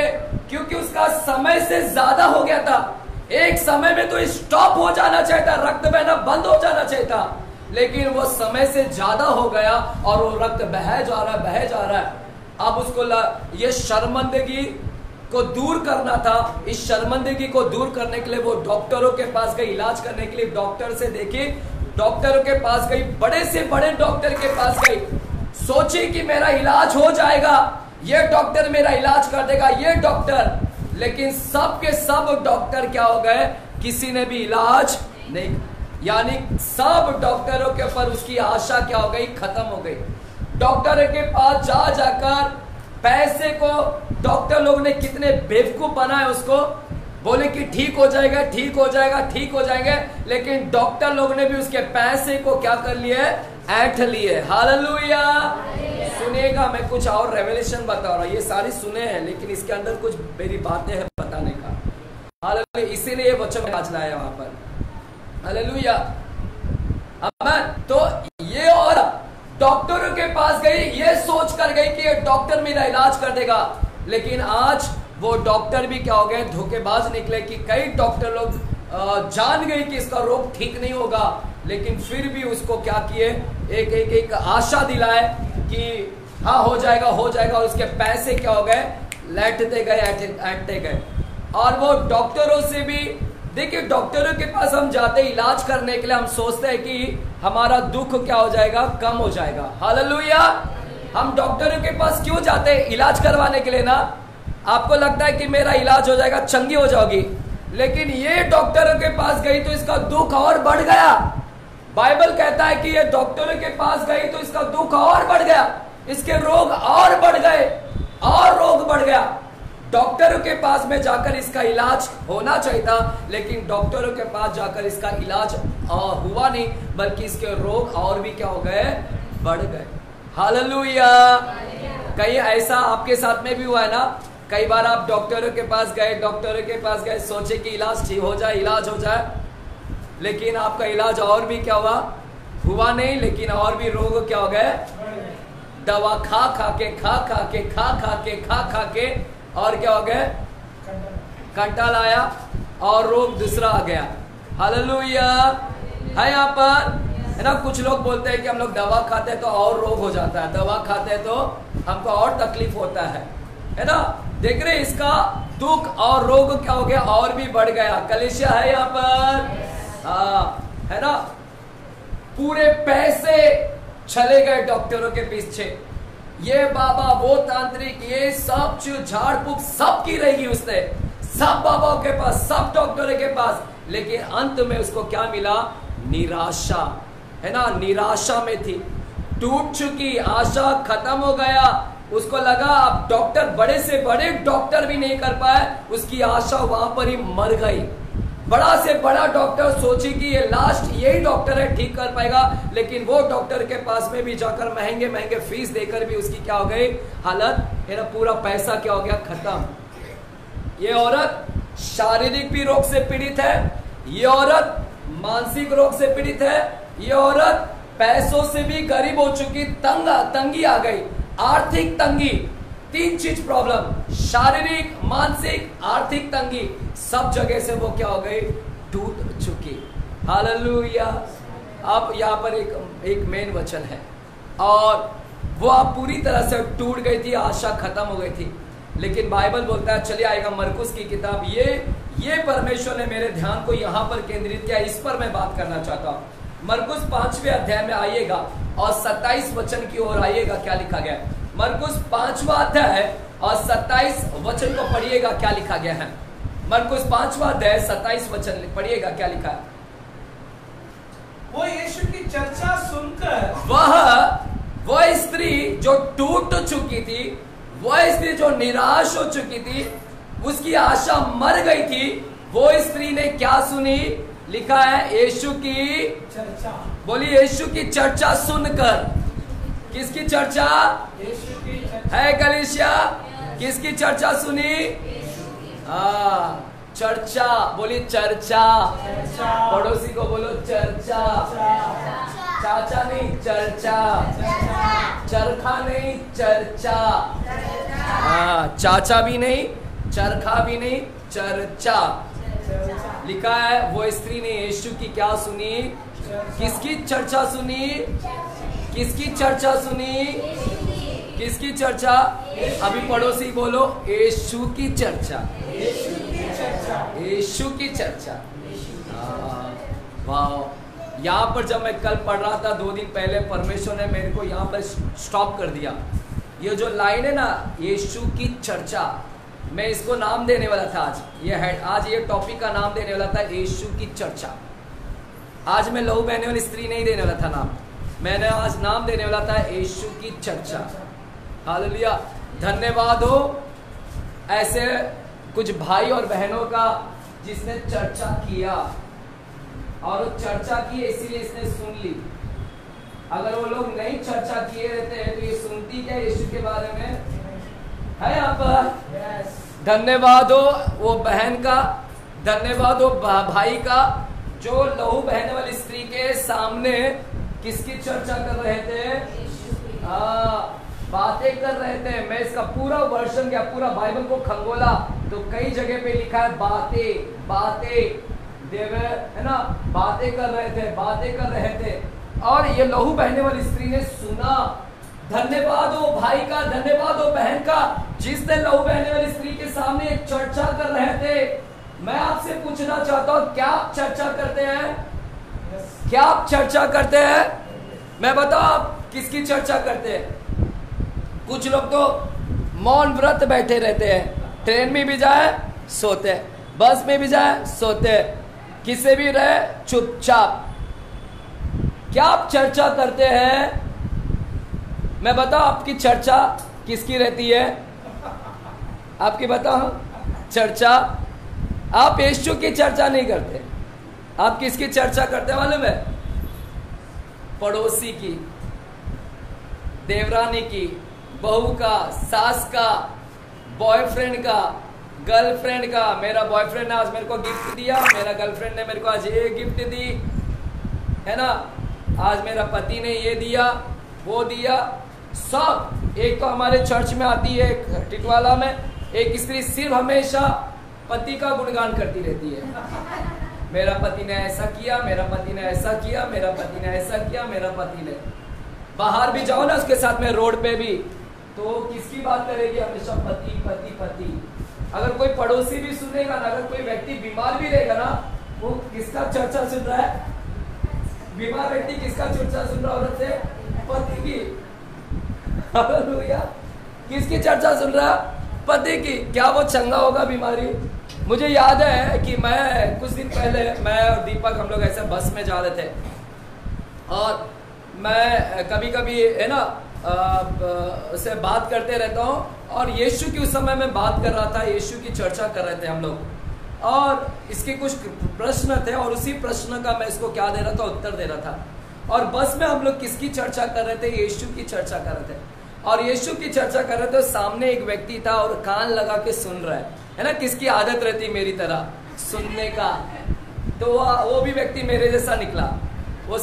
Speaker 2: क्योंकि उसका समय से ज्यादा हो गया था, एक समय में तो स्टॉप हो जाना चाहिए था, रक्त बहना बंद हो जाना चाहिए था, लेकिन वो समय से ज्यादा हो गया और वो रक्त बह जा रहा है। अब उसको ये शर्मिंदगी को दूर करना था। इस शर्मिंदगी को दूर करने के लिए वो डॉक्टरों के पास गई, इलाज करने के लिए डॉक्टर से देखी, डॉक्टरों के पास गई, बड़े से बड़े डॉक्टर के पास गई, सोची कि मेरा इलाज हो जाएगा, ये डॉक्टर मेरा इलाज कर देगा, ये डॉक्टर। लेकिन सब के सब डॉक्टर क्या हो गए, किसी ने भी इलाज नहीं, यानी सब डॉक्टरों के ऊपर उसकी आशा क्या हो गई, खत्म हो गई। डॉक्टर के पास जाकर पैसे को डॉक्टर लोग ने कितने बेवकूफ बनाए, उसको बोले कि ठीक हो जाएगा, ठीक हो जाएगा, ठीक हो जाएंगे, लेकिन डॉक्टर लोग ने भी उसके पैसे को क्या कर लिए, ऐंठ लिए। हालेलुया। सुनिएगा, मैं कुछ और रेवलेशन बता रहा हूं, ये सारी सुने हैं लेकिन इसके अंदर कुछ मेरी बातें हैं बताने का। हालेलुया, इसीलिए ये वचन आज लाया वहां पर। हालेलुया। तो ये और डॉक्टरों के पास गई, ये सोच कर गई कि ये डॉक्टर मेरा इलाज कर देगा, लेकिन आज वो डॉक्टर भी क्या हो गए, धोखेबाज निकले कि कई डॉक्टर लोग जान गए कि इसका रोग ठीक नहीं होगा, लेकिन फिर भी उसको क्या किए, एक आशा दिलाए कि हाँ हो जाएगा, और उसके पैसे क्या हो गए, लैटते गए। और वो डॉक्टरों से भी, देखिए डॉक्टरों के पास हम जाते इलाज करने के लिए, हम सोचते हैं कि हमारा दुख क्या हो जाएगा, कम हो जाएगा। हालेलुया। हम डॉक्टरों के पास क्यों जाते हैं, इलाज करवाने के लिए ना। आपको लगता है कि मेरा इलाज हो जाएगा, चंगी हो जाओगी, लेकिन ये डॉक्टरों के पास गई तो इसका दुख और बढ़ गया। बाइबल कहता है कि ये डॉक्टरों के पास गई तो इसका दुख और बढ़ गया, इसके रोग और बढ़ गए, और रोग बढ़ गया। डॉक्टरों के पास में जाकर इसका इलाज होना चाहिए था, लेकिन डॉक्टरों के पास जाकर इसका इलाज हुआ नहीं, बल्कि इसके रोग और भी क्या हो गए, बढ़ गए। हालेलुया। कहीं ऐसा आपके साथ में भी हुआ है ना, कई बार आप डॉक्टरों के पास गए, सोचे कि इलाज ठीक हो जाए, इलाज हो जाए, लेकिन आपका इलाज और भी क्या हुआ नहीं, लेकिन और भी रोग क्या हो गए, दवा खा के और क्या हो गए, कंटाल आया और रोग दूसरा आ गया। हालेलुया। है यहाँ पर, है ना। कुछ लोग बोलते हैं कि हम लोग दवा खाते हैं तो और रोग हो जाता है, दवा खाते हैं तो हमको और तकलीफ होता है ना। देख रहे, इसका दुख और रोग क्या हो गया, और भी बढ़ गया। कलीसिया है यहाँ पर, हाँ, है ना। पूरे पैसे चले गए डॉक्टरों के पीछे, ये बाबा, वो तांत्रिक, ये सब झाड़ फूक सब की रहेगी उसने, सब बाबाओं के पास, सब डॉक्टरों के पास, लेकिन अंत में उसको क्या मिला, निराशा, है ना। निराशा में थी, टूट चुकी, आशा खत्म हो गया। उसको लगा अब डॉक्टर, बड़े से बड़े डॉक्टर भी नहीं कर पाए, उसकी आशा वहां पर ही मर गई। बड़ा से बड़ा डॉक्टर सोची कि ये लास्ट यही डॉक्टर है, ठीक कर पाएगा, लेकिन वो डॉक्टर के पास में भी जाकर महंगे फीस देकर भी उसकी क्या हो गई हालत, है ना, पूरा पैसा क्या हो गया, खत्म। ये औरत शारीरिक भी रोग से पीड़ित है, ये औरत मानसिक रोग से पीड़ित है, ये औरत पैसों से भी गरीब हो चुकी, तंगी आ गई, आर्थिक तंगी, 3 चीज प्रॉब्लम, शारीरिक, मानसिक, आर्थिक तंगी, सब जगह से वो क्या हो गई, टूट चुकी। हालेलुया। अब यहाँ पर एक मेन वचन है, और वो आप पूरी तरह से टूट गई थी, आशा खत्म हो गई थी, लेकिन बाइबल बोलता है, चलिए आएगा मरकुस की किताब, ये परमेश्वर ने मेरे ध्यान को यहाँ पर केंद्रित किया, इस पर मैं बात करना चाहता हूँ। मरकुस 5वें अध्याय में आइएगा और 27 वचन की ओर आइएगा, क्या लिखा गया है। मरकुस 5वां अध्याय है और 27 वचन को पढ़िएगा, क्या लिखा गया है। मरकुस 5वां अध्याय 27 वचन पढ़िएगा, क्या लिखा है।
Speaker 1: वो यीशु की चर्चा सुनकर,
Speaker 2: वह स्त्री जो टूट चुकी थी, वह स्त्री जो निराश हो चुकी थी, उसकी आशा मर गई थी, वो स्त्री ने क्या सुनी, लिखा है यीशु की
Speaker 1: चर्चा।
Speaker 2: बोलिए, यीशु की चर्चा सुनकर। किसकी चर्चा,
Speaker 1: यीशु की चर्चा
Speaker 2: है कलीसिया, किसकी चर्चा सुनी, चर्चा। बोलिए चर्चा, पड़ोसी को बोलो चर्चा, चाचा नहीं चर्चा, चरखा नहीं चर्चा, चाचा भी नहीं, चरखा भी नहीं, चर्चा। लिखा है वो स्त्री ने यीशु की क्या सुनी, किसकी चर्चा सुनी? किसकी चर्चा सुनी? किसकी चर्चा? अभी पड़ोसी बोलो, यीशु की चर्चा। यीशु की चर्चा। वाह! यहाँ पर जब मैं कल पढ़ रहा था 2 दिन पहले, परमेश्वर ने मेरे को यहाँ पर स्टॉप कर दिया। ये जो लाइन है ना, यीशु की चर्चा, मैं इसको नाम देने वाला था आज ये टॉपिक का नाम देने वाला था, यीशु की चर्चा। आज मैं लहू बहने वाली स्त्री नहीं देने वाला था नाम, मैंने आज नाम देने वाला था यीशु की चर्चा। हालेलुया, धन्यवाद हो ऐसे कुछ भाई और बहनों का जिसने चर्चा किया, और वो चर्चा की इसीलिए इसने सुन ली। अगर वो लोग नहीं चर्चा किए रहते हैं तो ये सुनती क्या यीशु के बारे में? है यहाँ पर? धन्यवाद हो वो बहन का, धन्यवाद हो भाई का, जो लहू बहने वाली स्त्री के सामने किसकी चर्चा कर रहे थे? बातें कर रहे थे। मैं इसका पूरा वर्षन या पूरा बाइबल को खंगोला तो कई जगह पे लिखा है बातें बातें, देव है ना, बातें कर रहे थे, बातें कर रहे थे। और ये लहू बहने वाली स्त्री ने सुना। धन्यवाद हो भाई का, धन्यवाद हो बहन का, जिसने लहू बहने वाली स्त्री के सामने एक चर्चा कर रहे थे। मैं आपसे पूछना चाहता हूं, क्या आप चर्चा करते हैं? क्या आप चर्चा करते हैं? मैं बताऊं आप किसकी चर्चा करते हैं? कुछ लोग तो मौन व्रत बैठे रहते हैं, ट्रेन में भी जाए सोते, बस में भी जाए सोते, किसी भी रहे चुपचाप। क्या आप चर्चा करते हैं? मैं बताऊं आपकी चर्चा किसकी रहती है? आपकी बताओ चर्चा। आप यीशु की चर्चा नहीं करते, आप किसकी चर्चा करते मालूम है? पड़ोसी की, देवरानी की, बहू का, सास का, बॉयफ्रेंड का, गर्लफ्रेंड का। मेरा बॉयफ्रेंड ने आज मेरे को गिफ्ट दिया, मेरा गर्लफ्रेंड ने मेरे को आज ये गिफ्ट दी, है ना, आज मेरा पति ने ये दिया, वो दिया, सब। एक तो हमारे चर्च में आती है टिटवाला में एक स्त्री, सिर्फ हमेशा पति का गुणगान करती रहती है। मेरा पति ने ऐसा किया, मेरा पति ने ऐसा किया, मेरा पति ने ऐसा किया, मेरा पति ने। बाहर भी जाओ ना उसके साथ में, रोड पे भी, तो किसकी बात करेगी? हमेशा पति पति पति। अगर कोई पड़ोसी भी सुनेगा ना, अगर कोई व्यक्ति बीमार भी रहेगा ना, वो किसका चर्चा सुन रहा है? बीमार व्यक्ति किसका चर्चा सुन रहा है? औरत से? पति की। हालेलुया। किसकी चर्चा सुन रहा? पति की। क्या वो चंगा होगा बीमारी? मुझे याद है कि मैं कुछ दिन पहले, मैं और दीपक हम लोग ऐसे बस में जा रहे थे, और मैं कभी कभी है ना उससे बात करते रहता हूँ, और यीशु की उस समय में बात कर रहा था, यीशु की चर्चा कर रहे थे हम लोग, और इसके कुछ प्रश्न थे, और उसी प्रश्न का मैं इसको क्या दे रहा था? उत्तर दे रहा था। और बस में हम लोग किसकी चर्चा कर रहे थे? यीशु की चर्चा कर रहे थे। और यीशु की चर्चा कर रहे थे, सामने एक व्यक्ति था और कान लगा के सुन रहा है ना, किसकी आदत रहती मेरी तरह सुनने का। तो वो भी व्यक्ति मेरे जैसा निकला, वो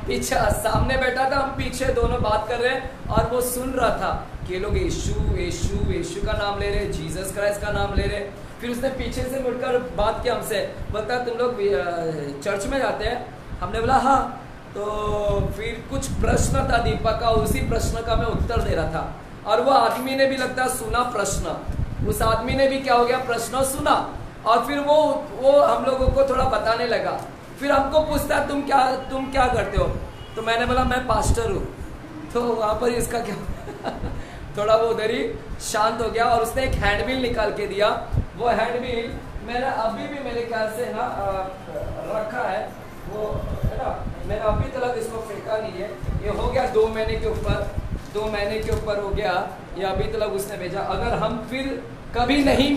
Speaker 2: पीछे सामने बैठा था, हम पीछे दोनों बात कर रहे हैं, और वो सुन रहा था कि लोग यीशु यीशु यीशु का नाम ले रहे, जीसस क्राइस्ट का नाम ले रहे। फिर उसने पीछे से मुड़कर बात किया हमसे, बोलता तुम लोग चर्च में जाते हैं? हमने बोला हाँ। तो फिर कुछ प्रश्न था दीपक का, उसी प्रश्न का मैं उत्तर दे रहा था, और वो आदमी ने भी लगता सुना प्रश्न, उस आदमी ने भी क्या हो गया, प्रश्न सुना, और फिर वो हम लोगों को थोड़ा बताने लगा। फिर हमको पूछता तुम क्या करते हो? तो मैंने बोला मैं पास्टर हूँ। तो वहाँ पर इसका क्या थोड़ा वो उधर ही शांत हो गया, और उसने एक हैंडबिल निकाल के दिया। वो हैंडबिल मैंने अभी भी मेरे ख्याल से ना रखा है, वो है ना, मैंने अभी तक इसको फेंका नहीं है। ये हो गया 2 महीने के ऊपर हो गया, ये अभी तक उसने भेजा। अगर हम फिर कभी नहीं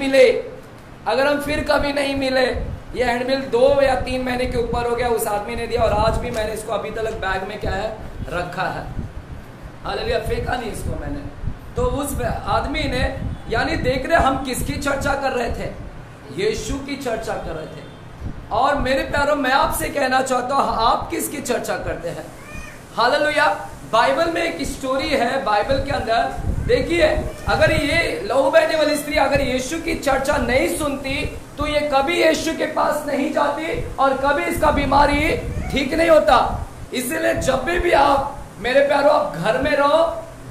Speaker 2: मिले, ये हैंडबिल 2 या 3 महीने के ऊपर हो गया, उस आदमी ने दिया, और आज भी मैंने इसको अभी तक बैग में क्या है रखा है। हालेलुया, फेंका नहीं इसको मैंने। तो उस आदमी ने, यानी देख रहे हम किसकी चर्चा कर रहे थे? यीशु की चर्चा कर रहे थे। और मेरे प्यारों, मैं आपसे कहना चाहता हूं, आप किसकी चर्चा करते हैं? हालेलुया। बाइबल में एक स्टोरी है, बाइबल के अंदर देखिए, अगर ये लहू बहने वाली स्त्री अगर यीशु की चर्चा नहीं सुनती तो ये कभी यीशु के पास नहीं जाती और कभी इसका बीमारी ठीक नहीं होता। इसीलिए जब भी आप मेरे प्यारो आप घर में रहो,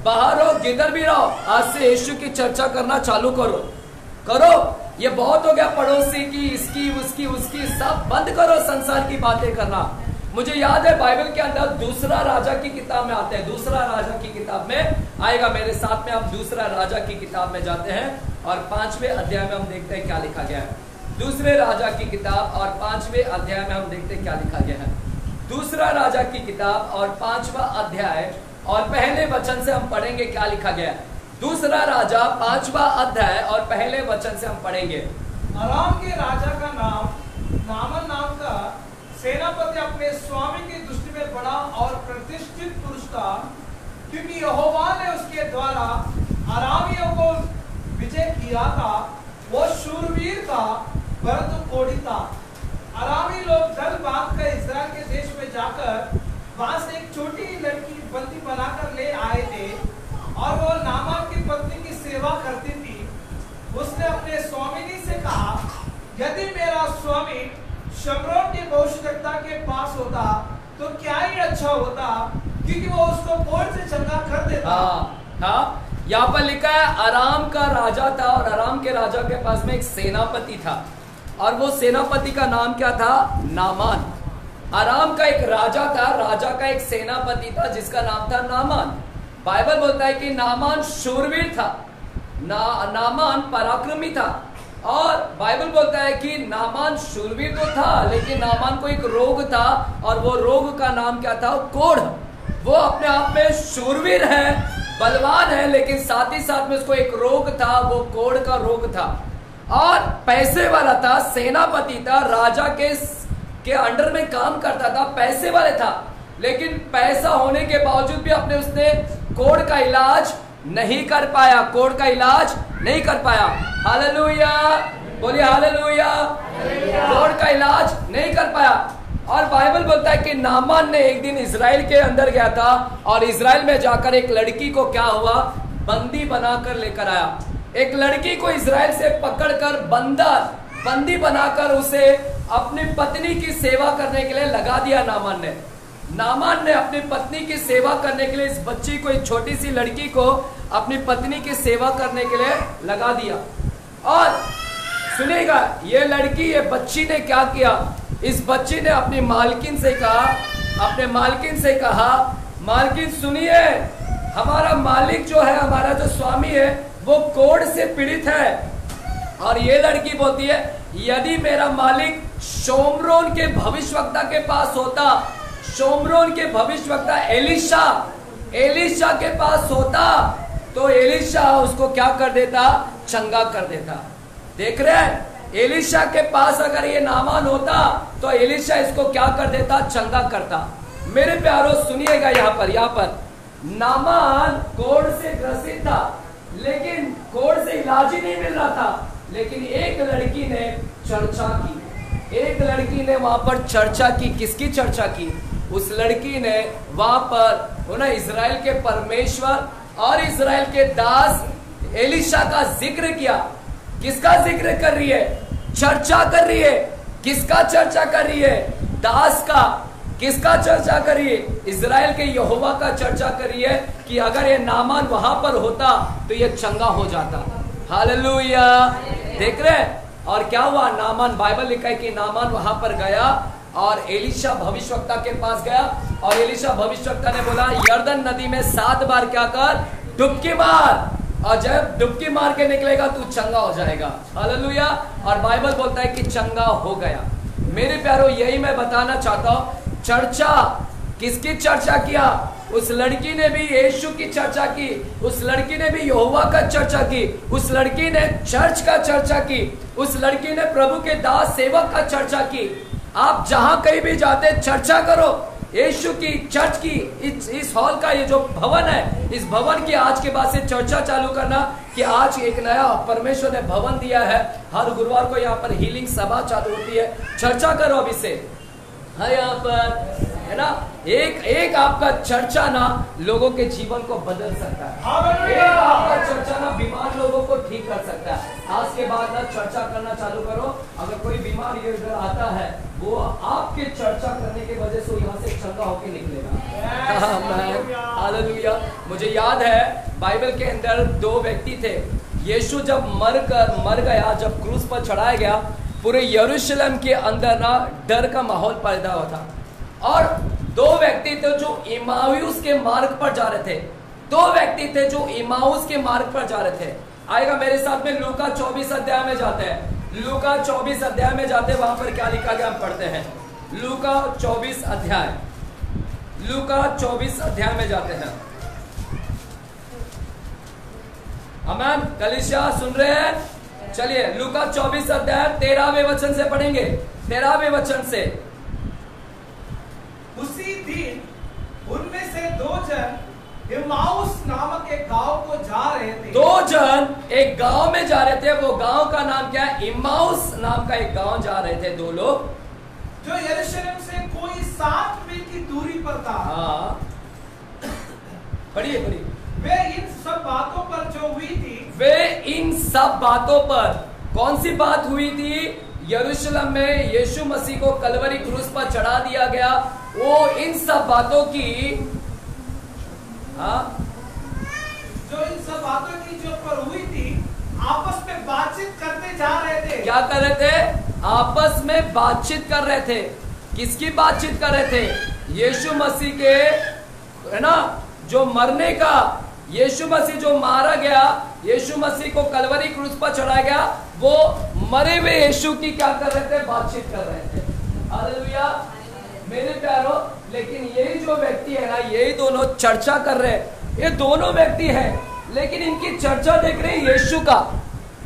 Speaker 2: बाहर रहो, जिधर भी रहो, आज से यीशु की चर्चा करना चालू करो। ये बहुत हो गया पड़ोसी की, इसकी, उसकी, सब बंद करो संसार की बातें करना। मुझे याद है बाइबल के अंदर दूसरा राजा की किताब में आते हैं, दूसरा राजा की किताब में आएगा, मेरे साथ में हम दूसरा राजा की किताब में जाते हैं और 5वें अध्याय में हम देखते हैं क्या लिखा गया है। दूसरे राजा की किताब और 5वें अध्याय में हम देखते हैं क्या लिखा गया है। दूसरा राजा की किताब और 5वां अध्याय और पहले वचन से हम पढ़ेंगे क्या लिखा गया है। दूसरा राजा 5वां अध्याय और पहले वचन से हम पढ़ेंगे।
Speaker 1: अराम के राजा का नाम नामन नाम का सेनापति अपने स्वामी की दृष्टि में बड़ा और प्रतिष्ठित पुरुष था, क्योंकि यहोवा ने उसके द्वारा अरामियों को विजय किया था। वो शूरवीर था परंतु कोढ़ी था। अरामी लोग दल बांधकर इस्राएल के देश में जाकर वहां से एक छोटी लड़की बंदी बनाकर ले आए थे और वो नामान की पत्नी की सेवा करती थी। उसने अपने स्वामिनी से कहा, यदि मेरा स्वामी शमरोन की भविष्यवक्ता के पास होता तो क्या ही अच्छा होता, क्योंकि वो उसको कोढ़ से चंगा कर देता।
Speaker 2: हाँ, यहाँ पर लिखा है अराम का राजा था और अराम के राजा के पास में एक सेनापति था और वो सेनापति का नाम क्या था? नामान। अराम का एक राजा था, राजा का एक सेनापति था जिसका नाम था नामान। बाइबल बोलता है कि नामान शूरवीर था, नामान पराक्रमी था। और बाइबल बोलता है कि नामान शूरवीर तो था, लेकिन नामान को एक रोग था और वो रोग का नाम क्या था? कोढ़। वो अपने आप में शूरवीर है, बलवान है, लेकिन साथ ही साथ में उसको एक रोग था, वो कोढ़ का रोग था। और पैसे वाला था, सेनापति था, राजा के अंडर में काम करता था, पैसे वाले था, लेकिन पैसा होने के बावजूद भी अपने उसने कोढ़ का इलाज नहीं कर पाया, कोढ़ का इलाज नहीं कर पाया। हालेलुया, बोलिए हालेलुया। कोढ़ का इलाज नहीं कर पाया। और बाइबल बोलता है कि नामान ने एक दिन इजराइल के अंदर गया था और इजराइल में जाकर एक लड़की को क्या हुआ? बंदी बनाकर लेकर आया। एक लड़की को इजराइल से पकड़कर बंदी बनाकर उसे अपनी पत्नी की सेवा करने के लिए लगा दिया। नामान ने अपनी पत्नी की सेवा करने के लिए इस बच्ची को, एक छोटी सी लड़की को अपनी पत्नी की सेवा करने के लिए लगा दिया। और सुनेगा, ये लड़की, ये बच्ची ने क्या किया? इस बच्ची ने अपनी मालकिन से कहा, मालकिन सुनिए, हमारा मालिक जो है, हमारा जो स्वामी है, वो कोढ़ से पीड़ित है। और ये लड़की बोलती है, यदि मेरा मालिक शोमरोन के भविष्यवक्ता के पास होता, शोमरोन के भविष्यवक्ता एलिशा के पास होता, तो एलिशा उसको क्या कर देता? चंगा कर देता। देख रहे हैं, एलिशा के पास अगर ये नामान होता तो एलिशा इसको क्या कर देता? चंगा करता। मेरे प्यारो सुनिएगा, यहाँ पर नामान कोढ़ से ग्रसित था, लेकिन कोढ़ से इलाज ही नहीं मिल रहा था। लेकिन एक लड़की ने चर्चा की, एक लड़की ने वहां पर चर्चा की। किसकी चर्चा की? उस लड़की ने वहां पर उन्हें इजराइल के परमेश्वर और इजराइल के दास एलिशा का जिक्र किया। किसका जिक्र कर रही है? चर्चा कर रही है। किसका चर्चा कर रही है? दास का। किसका चर्चा कर रही है? इजराइल के यहोवा का चर्चा कर रही है कि अगर ये नामान वहां पर होता तो ये चंगा हो जाता। हालेलुया, देख रहे हैं। और क्या हुआ? नामान, बाइबल लिखा है कि नामान वहां पर गया और एलिशा भविष्यवक्ता के पास गया और एलिशा भविष्यवक्ता ने बोला, यर्दन नदी में 7 बार क्या कर? डुबकी मार, और जब डुबकी मार के निकलेगा तू चंगा हो जाएगा। हालेलुया। और बाइबल बोलता है कि चंगा हो गया। मेरे प्यारो, यही मैं बताना चाहता हूं। चर्चा, किसकी चर्चा किया? उस लड़की ने भी यीशु की चर्चा की, उस लड़की ने भी यहोवा का चर्चा की, उस लड़की ने चर्च का चर्चा की, उस लड़की ने प्रभु के दास सेवक का चर्चा की। आप जहां कहीं भी जाते चर्चा करो यीशु की, चर्च की। इस हॉल का ये जो भवन है, इस भवन की आज के बाद से चर्चा चालू करना कि आज एक नया परमेश्वर ने भवन दिया है। हर गुरुवार को यहाँ पर हीलिंग सभा चालू होती है। चर्चा करो अभी से, है यहाँ पर, है ना। एक आपका चर्चा ना लोगों के जीवन को बदल सकता है। एक आपका चर्चा ना बीमार लोगों को ठीक कर सकता है। आज के बाद ना चर्चा करना चालू करो। अगर कोई बीमार ये इधर आता है वो आपके चर्चा करने की वजह से यहाँ से चंगा होके निकलेगा। हालेलुया। मुझे याद है बाइबल के अंदर 2 व्यक्ति थे। यीशु जब मर गया, जब क्रूस पर चढ़ाया गया, पूरे यरूशलेम के अंदर ना डर का माहौल पैदा हुआ था। और 2 व्यक्ति थे जो इमाउस के मार्ग पर जा रहे थे। 2 व्यक्ति थे जो इमाउस के मार्ग पर जा रहे थे। आएगा मेरे साथ में लूका 24 अध्याय में जाते हैं। लूका 24 अध्याय में जाते हैं, वहां पर क्या लिखा गया हम पढ़ते हैं। लूका 24 अध्याय, लूका 24 अध्याय में जाते हैं। आमीन। कलीसिया सुन रहे हैं? चलिए लूका 24 अध्याय 13वें वचन से पढ़ेंगे। 13वें वचन से।
Speaker 1: उसी दिन उनमें से 2 जन इम्माउस नामक एक गांव को जा रहे थे।
Speaker 2: 2 जन एक गांव में जा रहे थे। वो गांव का नाम क्या है? इम्माउस नाम का एक गांव जा रहे थे 2 लोग,
Speaker 1: जो यरूशलेम से कोई 7 मील की दूरी पर था।
Speaker 2: हाँ पढ़िए पढ़िए।
Speaker 1: वे इन सब बातों पर जो हुई थी,
Speaker 2: वे इन सब बातों पर, कौन सी बात हुई थी? यरूशलेम में यीशु मसीह को कलवरी क्रूस पर चढ़ा दिया गया। वो इन सब बातों की,
Speaker 1: जो इन सब बातों की जो पर हुई थी, आपस में बातचीत करते जा रहे थे।
Speaker 2: क्या कर रहे थे? आपस में बातचीत कर रहे थे। किसकी बातचीत कर रहे थे? यीशु मसीह के, है ना, जो मरने का, यीशु मसीह जो मारा गया, यीशु मसीह को कलवरी क्रूस पर चढ़ाया गया, वो मरे हुए यीशु की क्या कर रहे थे? बातचीत कर रहे थे। हालेलुया मेरे प्यारो। लेकिन यही जो व्यक्ति है ना, यही दोनों चर्चा कर रहे हैं। ये दोनों व्यक्ति हैं, लेकिन इनकी चर्चा देख रहे हैं यीशु का।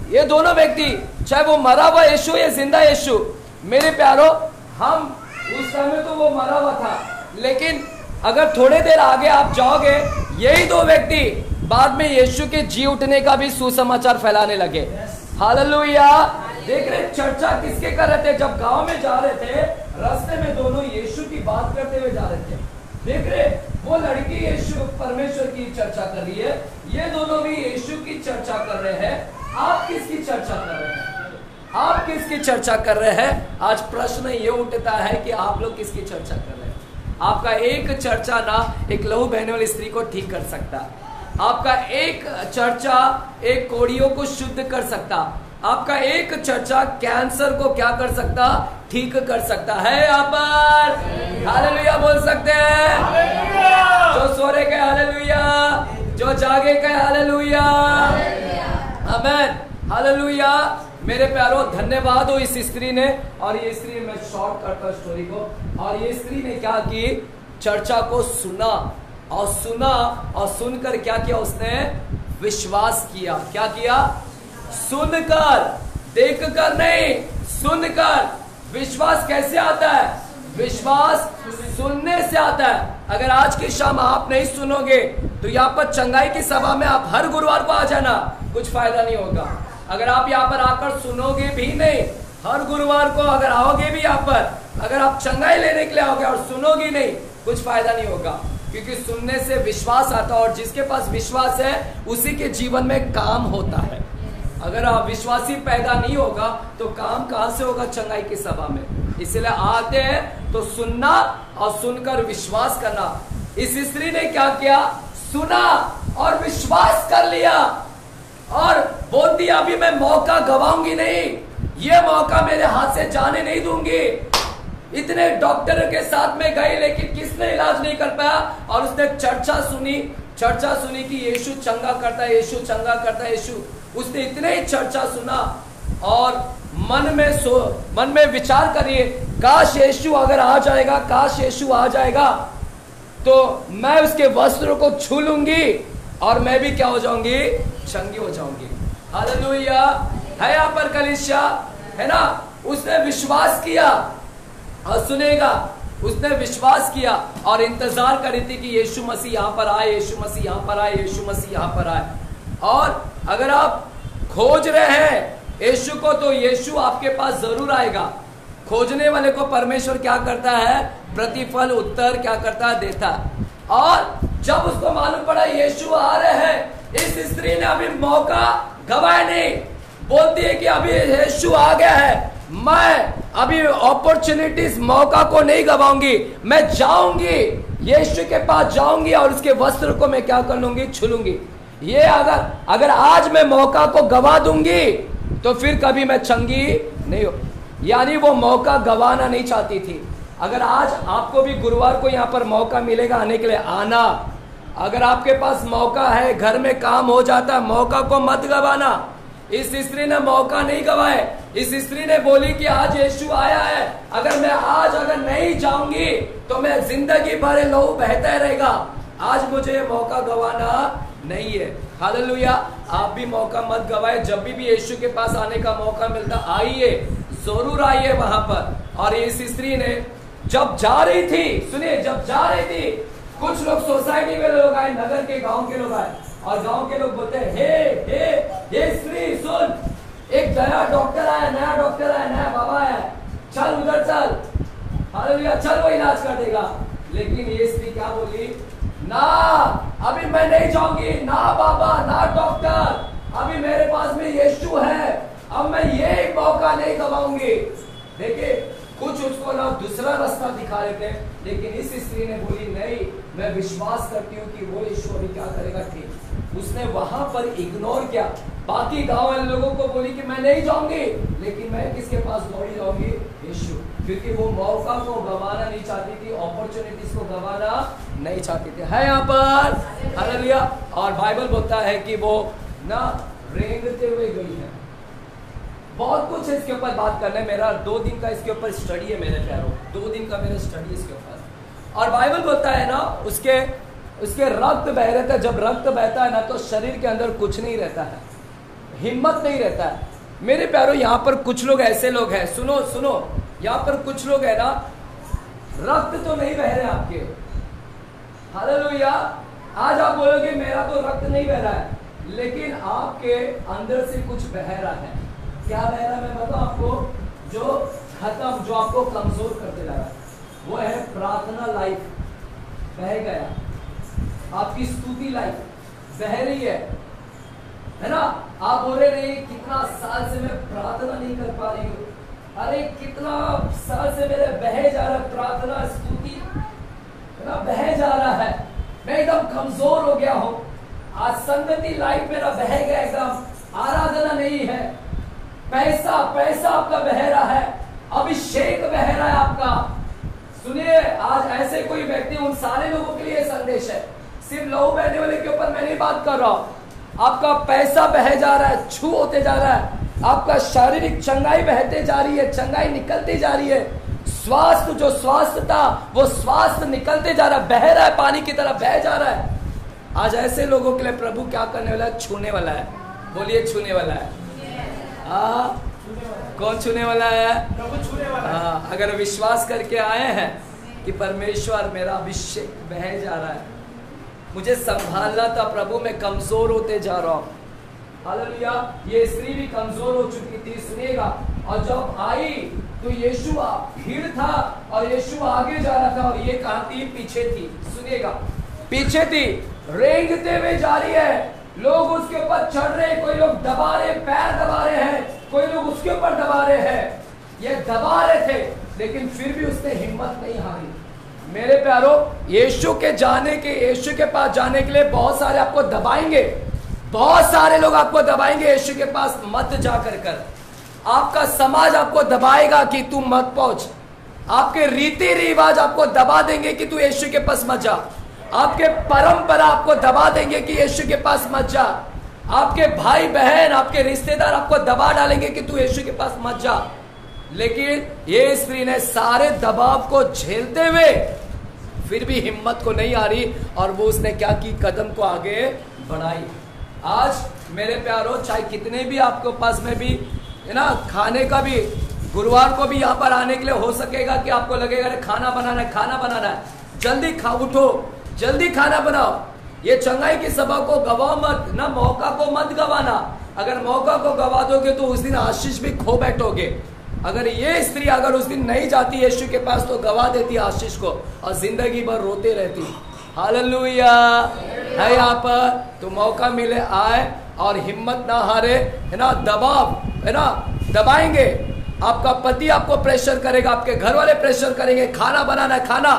Speaker 2: ये दोनों व्यक्ति, चाहे वो मरा हुआ यीशु या जिंदा यीशु, मेरे प्यारो, हम उस समय तो वो मरा हुआ था, लेकिन अगर थोड़े देर आगे आप जाओगे, यही 2 व्यक्ति बाद में यीशु के जी उठने का भी सुसमाचार फैलाने लगे। हालेलुया। देख रहे चर्चा किसके कर रहे थे? जब गांव में जा रहे थे, रास्ते में दोनों यीशु की बात करते हुए जा रहे थे। देख रहे वो लड़की यीशु परमेश्वर की चर्चा कर रही है, ये दोनों भी यीशु की चर्चा कर रहे हैं। आप किसकी चर्चा कर रहे हैं? आप किसकी चर्चा कर रहे हैं? आज प्रश्न ये उठता है कि आप लोग किसकी चर्चा कर रहे हैं? आपका एक चर्चा ना एक लहू बहने वाली स्त्री को ठीक कर सकता, आपका एक चर्चा एक कोढ़ियों को शुद्ध कर सकता, आपका एक चर्चा कैंसर को क्या कर सकता? ठीक कर सकता है। यहाँ पर हालेलुया बोल सकते हैं। जो सो रहे गए हालेलुया, जो जागे गए हालेलुया, आमीन। हालेलुया मेरे प्यारो, धन्यवाद हो इस स्त्री ने। और ये स्त्री, मैं शॉर्ट करता हूं स्टोरी को, और ये स्त्री ने क्या की? चर्चा को सुना और सुनकर क्या किया? उसने विश्वास किया। क्या किया? सुनकर, देखकर नहीं, सुनकर। विश्वास कैसे आता है? विश्वास सुनने से आता है। अगर आज की शाम आप नहीं सुनोगे तो यहाँ पर चंगाई की सभा में आप हर गुरुवार को आ जाना, कुछ फायदा नहीं होगा। अगर आप यहाँ पर आकर सुनोगे भी नहीं, हर गुरुवार को अगर आओगे भी यहाँ पर, अगर आप चंगाई लेने के लिए आओगे और सुनोगे नहीं, कुछ फायदा नहीं होगा। क्योंकि सुनने से विश्वास आता है, और जिसके पास विश्वास है उसी के जीवन में काम होता है। अगर आप विश्वासी पैदा नहीं होगा तो काम कहां से होगा? चंगाई की सभा में। इसलिए आते हैं तो सुनना और सुनकर विश्वास करना। इस स्त्री ने क्या किया? सुना और विश्वास कर लिया और बोल दिया, अभी मैं मौका गवाऊंगी नहीं, ये मौका मेरे हाथ से जाने नहीं दूंगी। इतने डॉक्टर के साथ में गई, लेकिन किसने इलाज नहीं कर पाया। और उसने चर्चा सुनी कि यीशु चंगा करता है, यीशु चंगा करता है, यीशु। उसने इतने ही चर्चा सुना और मन में विचार करिए, काश यीशु अगर आ जाएगा, काश यीशु आ जाएगा तो मैं उसके वस्त्रों को छू लूंगी और मैं भी क्या हो जाऊंगी? चंगी हो जाऊंगी। हालेलुया है यहाँ पर कलीसिया, है ना। उसने विश्वास किया और सुनेगा, उसने विश्वास किया और इंतजार कर रही थी कि यीशु मसीह यहाँ पर आए, यीशु मसीह यहाँ पर आए, यीशु मसीह यहाँ पर आए। और अगर आप खोज रहे हैं यीशु को तो यीशु आपके पास जरूर आएगा। खोजने वाले को परमेश्वर क्या करता है? प्रतिफल, उत्तर क्या करता है? देता है। और जब उसको मालूम पड़ा यीशु आ रहे हैं, इस स्त्री ने अभी मौका गवाया नहीं, बोलती है कि अभी यीशु आ गया है, मैं अभी अपॉर्चुनिटीज, मौका को नहीं गवाऊंगी, मैं जाऊंगी, यीशु के पास जाऊंगी और उसके वस्त्र को मैं क्या कर लूंगी, छू लूंगी। ये अगर आज मैं मौका को गवा दूंगी तो फिर कभी मैं चंगी नहीं हो। यानी वो मौका गवाना नहीं चाहती थी। अगर आज आपको भी गुरुवार को यहाँ पर मौका मिलेगा आने के लिए, आना। अगर आपके पास मौका है, घर में काम हो जाता है, मौका को मत गवाना। इस स्त्री ने मौका नहीं गवाए। इस स्त्री ने बोली कि आज यीशु आया है, अगर मैं आज अगर नहीं जाऊंगी तो मैं जिंदगी भर लहू बहता रहेगा। आज मुझे मौका गवाना नहीं है। हालेलुया। आप भी मौका मत गवाए। जब भी यीशु के पास आने का मौका मिलता, आइए, जरूर आइए वहां पर। और इस स्त्री ने जब जा रही थी, सुनिए, जब जा रही थी, कुछ लोग सोसाइटी में लोग आए, नगर के, गांव के लोग आए, और गांव के लोग बोलते हैं, हे स्त्री सुन, एक नया डॉक्टर आया, नया डॉक्टर आया, नया बाबा आया, चल उधर चल, हालेलुया, चल वो इलाज कर देगा। लेकिन ये स्त्री क्या बोली, ना, अभी मैं नहीं जाऊंगी, ना बाबा, ना डॉक्टर, अभी मेरे पास में यीशु है, अब मैं ये मौका नहीं गवाऊंगी। देखिए, कुछ उसको ना दूसरा रास्ता दिखा रहे थे, लेकिन इस स्त्री ने बोली नहीं, मैं विश्वास करती हूँ कि वो यीशु अभी क्या करेगा, ठीक। उसने वहां पर इग्नोर किया। बाकी गांव वाले लोगों को बोली कि मैं नहीं जाऊंगी, लेकिन मैं किसके पास दौड़ी जाऊंगी, यीशु, क्योंकि वो मौका को गंवाना नहीं चाहती थी, अपॉर्चुनिटीज को गंवाना नहीं चाहती थी। है यहाँ पर, हालेलुया। और बाइबल बोलता है कि वो ना रेंगते हुए गई है। बहुत कुछ है इसके ऊपर बात करना है। मेरा 2 दिन का इसके ऊपर स्टडी है मेरे प्यारों, 2 दिन का मेरा स्टडी इसके ऊपर। और बाइबल बोलता है ना, उसके रक्त बह रहता है। जब रक्त बहता है ना, तो शरीर के अंदर कुछ नहीं रहता है, हिम्मत नहीं रहता है। मेरे प्यारों, यहाँ पर कुछ लोग ऐसे लोग हैं, सुनो सुनो, यहाँ पर कुछ लोग है ना, रक्त तो नहीं बह रहे आपके, हालेलुया। आज आप बोलोगे मेरा तो रक्त नहीं बह रहा है, लेकिन आपके अंदर से कुछ बह रहा है। क्या बह रहा है मैं बताऊं आपको, जो आपको कमजोर करते जा रहा है, वो है प्रार्थना लाइफ बह गया, आपकी स्तुति लाइफ बह रही है ना। आप बोल रहे नहीं, कितना साल से मैं प्रार्थना नहीं कर पा रही हूँ, अरे कितना साल से मेरे बह जा रहा है, प्रार्थना स्तुति है ना, बह जा रहा है, मैं एकदम कमजोर हो गया हूँ। आज संगति लाइफ मेरा बह गया, एकदम आराधना नहीं है, पैसा आपका बह रहा है, अभिषेक बह रहा है आपका। सुनिए, आज ऐसे कोई व्यक्ति, उन सारे लोगों के लिए संदेश है, सिर्फ लहू बहने वाले के ऊपर मैं नहीं बात कर रहा हूं। आपका पैसा बह जा रहा है, छू होते जा रहा है, आपका शारीरिक चंगाई बहते जा रही है, चंगाई निकलती जा रही है, स्वास्थ्य जो स्वास्थ्य था वो स्वास्थ्य निकलते जा रहा है, बह रहा है, पानी की तरह बह जा रहा है। आज ऐसे लोगों के लिए प्रभु क्या करने वाला है, छूने वाला है। बोलिए, छूने वाला है। कौन छूने वाला है,
Speaker 1: प्रभु छूने वाला है।
Speaker 2: अगर विश्वास करके आए हैं कि परमेश्वर मेरा अभिषेक बह जा रहा है, मुझे संभालना था प्रभु, मैं कमजोर होते जा रहा हूँ, हालेलुया। ये स्त्री भी कमजोर हो चुकी थी, सुनिएगा। और जब आई तो यीशु भीड़ था और यीशु आगे जा रहा था, और ये कहाँ थी, पीछे थी, सुनिएगा, पीछे थी, रेंगते हुए जा रही है। लोग उसके ऊपर चढ़ रहे, कोई लोग दबा रहे, पैर दबा रहे हैं, कोई लोग उसके ऊपर दबा रहे हैं, ये दबा रहे थे, लेकिन फिर भी उसने हिम्मत नहीं हारी। मेरे प्यारों, यीशु के पास जाने के लिए बहुत सारे आपको दबाएंगे, बहुत सारे लोग आपको दबाएंगे, यीशु के पास मत जा कर। आपका समाज आपको दबाएगा कि तू मत पहुंच, आपके रीति रिवाज आपको दबा देंगे कि तू यीशु के पास मत जा, आपके परंपरा आपको दबा देंगे कि यीशु के पास मत जा, आपके भाई बहन, आपके रिश्तेदार आपको दबा डालेंगे कि तू यीशु के पास मत जा। लेकिन ये स्त्री ने सारे दबाव को झेलते हुए फिर भी हिम्मत को नहीं आ रही, और वो उसने क्या की, कदम को आगे बढ़ाई। आज मेरे प्यारों, चाहे कितने भी आपके पास में भी है ना, खाने का भी, गुरुवार को भी यहाँ पर आने के लिए हो सकेगा कि आपको लगेगा खाना बनाना है, जल्दी उठो, जल्दी खाना बनाओ। ये चंगाई की सभा को गवाओ मत ना, मौका को मत गवाना। अगर मौका को गवा दोगे तो उस दिन आशीष भी खो बैठोगे। अगर ये स्त्री अगर उस दिन नहीं जाती यीशु के पास तो गवा देती आशीष को, और जिंदगी भर रोते रहती। हालेलुया। है यहाँ पर तो मौका मिले आए और हिम्मत ना हारे, है ना, दबाव है ना, दबाएंगे, आपका पति आपको प्रेशर करेगा, आपके घर वाले प्रेशर करेंगे, खाना बनाना है, खाना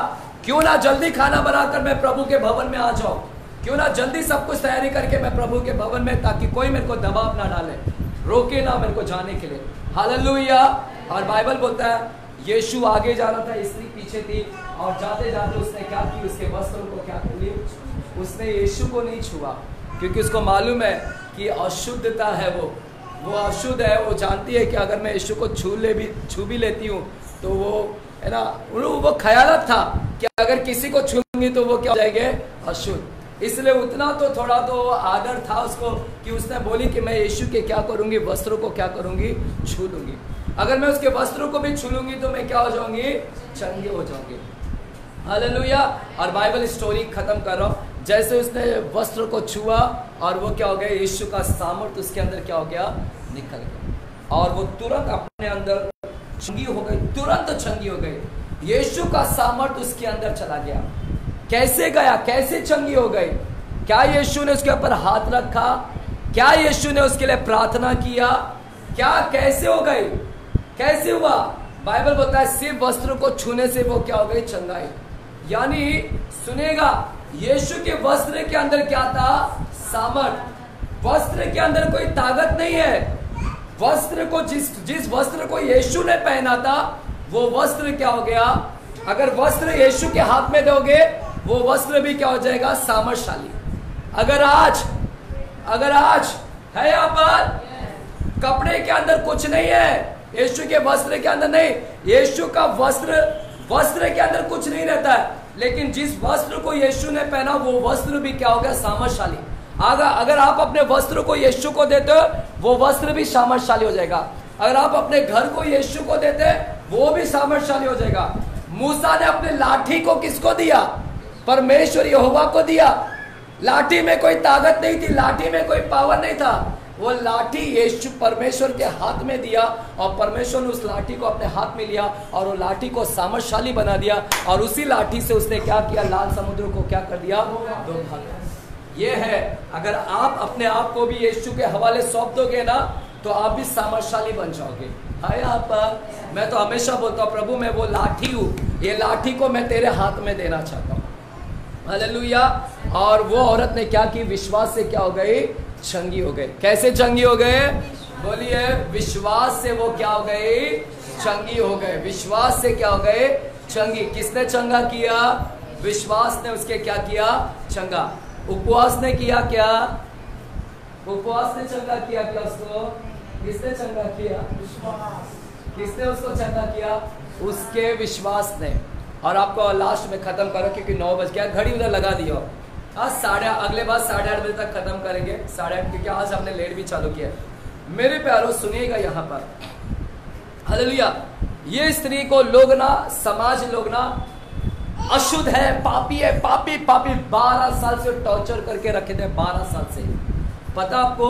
Speaker 2: क्यों ना जल्दी खाना बनाकर मैं प्रभु के भवन में आ जाऊं, क्यों ना जल्दी सब कुछ तैयारी करके मैं प्रभु के भवन में, ताकि कोई मेरे को दबाव ना डाले, रोके ना मेरे को जाने के लिए। हालेलुया। और बाइबल बोलता है यीशु आगे जा रहा था, स्त्री पीछे थी, और जाते जाते उसने क्या की, उसके वस्त्रों को क्या खोली, उसने यीशु को नहीं छुआ, क्योंकि उसको मालूम है कि अशुद्धता है, वो अशुद्ध है। वो जानती है कि अगर मैं यीशु को छू भी लेती हूँ तो वो है ना, वो ख्याल था कि अगर किसी को छूंगी तो वो क्या हो जाएंगे, अशुद्ध। इसलिए उतना तो थोड़ा तो आदर था उसको कि उसने बोली कि मैं यीशु के क्या करूंगी, वस्त्रों को क्या करूंगी, छू लूंगी। अगर मैं उसके वस्त्रों को भी छू लूंगी तो मैं क्या हो जाऊंगी, चंगी हो जाऊंगी। हालेलुया। और बाइबल स्टोरी खत्म कर रहा हूं। जैसे उसने वस्त्र को छुआ और वो क्या हो गया, यीशु का सामर्थ उसके अंदर क्या हो गया, निकल गया, और वो तुरंत अपने अंदर चंगी हो गई, तुरंत चंगी हो गई। यीशु का सामर्थ उसके अंदर चला गया। कैसे गया, कैसे चंगी हो गई? क्या यीशु ने उसके ऊपर हाथ रखा? क्या यीशु ने उसके लिए प्रार्थना किया? क्या, कैसे हो गई, कैसे हुआ? बाइबल बोलता है सिर्फ वस्त्र को छूने से वो क्या हो गई, चंगाई। यानी सुनेगा, यीशु के वस्त्र के अंदर क्या था, सामर्थ। वस्त्र के अंदर कोई ताकत नहीं है। वस्त्र को जिस वस्त्र को यीशु ने पहना था वो वस्त्र क्या हो गया, अगर वस्त्र यीशु के हाथ में दोगे वो वस्त्र भी क्या हो जाएगा, सामर्थशाली। अगर आज है यहाँ पर कपड़े के अंदर कुछ नहीं है, यीशु के वस्त्र के अंदर नहीं, यीशु का वस्त्र के अंदर कुछ नहीं रहता है, लेकिन जिस वस्त्र को यीशु ने पहना वो वस्त्र भी क्या हो गया, सामर्थशाली। अगर आप अपने वस्त्र को यीशु को देते हो वो वस्त्र भी सामर्थशाली हो जाएगा। अगर आप अपने घर को यीशु को देते वो भी सामर्थशाली हो जाएगा। मूसा ने अपने लाठी को किसको दिया, परमेश्वर यहोवा को दिया। लाठी में कोई ताकत नहीं थी, लाठी में कोई पावर नहीं था, वो लाठी यीशु परमेश्वर के हाथ में दिया, और परमेश्वर ने उस लाठी को अपने हाथ में लिया और वो लाठी को सामर्थशाली बना दिया, और उसी लाठी से उसने क्या किया, लाल समुद्र को क्या कर दिया, दो भाग। ये है, अगर आप अपने आप को भी यीशु के हवाले सौंप दोगे ना तो आप भी सामर्थशाली बन जाओगे। हाय आप, मैं तो हमेशा बोलता हूँ प्रभु मैं वो लाठी हूँ, ये लाठी को मैं तेरे हाथ में देना चाहता हूँ। हालेलुया। और वो औरत ने क्या की, विश्वास से क्या हो गई, चंगी हो गए। कैसे चंगी हो गए, बोलिए, विश्वास से वो क्या हो गई, चंगी हो गए। विश्वास से क्या हो गए, चंगी। किसने चंगा किया, विश्वास ने उसके क्या किया, चंगा। उपवास ने किया क्या, उपवास ने चंगा किया क्या उसको, किसने चंगा किया, किसने उसको चंगा किया, उसके विश्वास ने। और आपको लास्ट में खत्म करो क्योंकि 9 बज गया, घड़ी उधर लगा दियो। आज अगले बार 8:30 बजे तक खत्म करेंगे, 8:30, क्योंकि आज हमने लेट भी चालू किया। मेरे प्यारों सुनिएगा यहाँ पर, हालेलुया। ये स्त्री को लोग ना, समाज लोग ना अशुद्ध है, पापी है, पापी 12 साल से टॉर्चर करके रखे थे। 12 साल से, पता आपको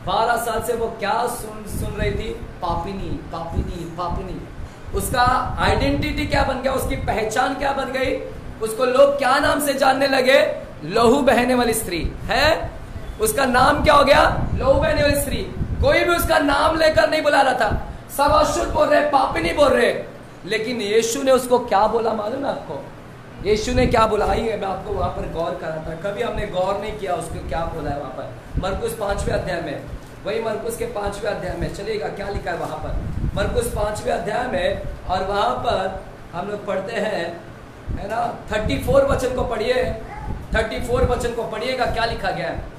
Speaker 2: 12 साल से वो क्या सुन रही थी, पापिनी पापिनी पापिनी। उसका आइडेंटिटी क्या बन गया, उसकी पहचान क्या बन गई, उसको लोग क्या नाम से जानने लगे, लहू बहने वाली स्त्री है। उसका नाम क्या हो गया, लहू बहने वाली स्त्री। कोई भी उसका नाम लेकर नहीं बुला रहा था, सब अशुद्ध बोल रहे, पापिनी बोल रहे। लेकिन यीशु ने उसको क्या बोला मालूम है आपको, यीशु ने क्या बोला, आइए मैं आपको वहां पर गौर करा था, कभी हमने गौर नहीं किया उसको क्या बोला है वहां पर। मरकुस 5वें अध्याय में, वही मरकुस के 5वें अध्याय में चलिएगा, क्या लिखा है वहां पर, मरकुस 5वें अध्याय में। और वहां पर हम लोग पढ़ते हैं, है ना, 34 वचन को पढ़िए, 34 वचन को पढ़िएगा, क्या लिखा गया है।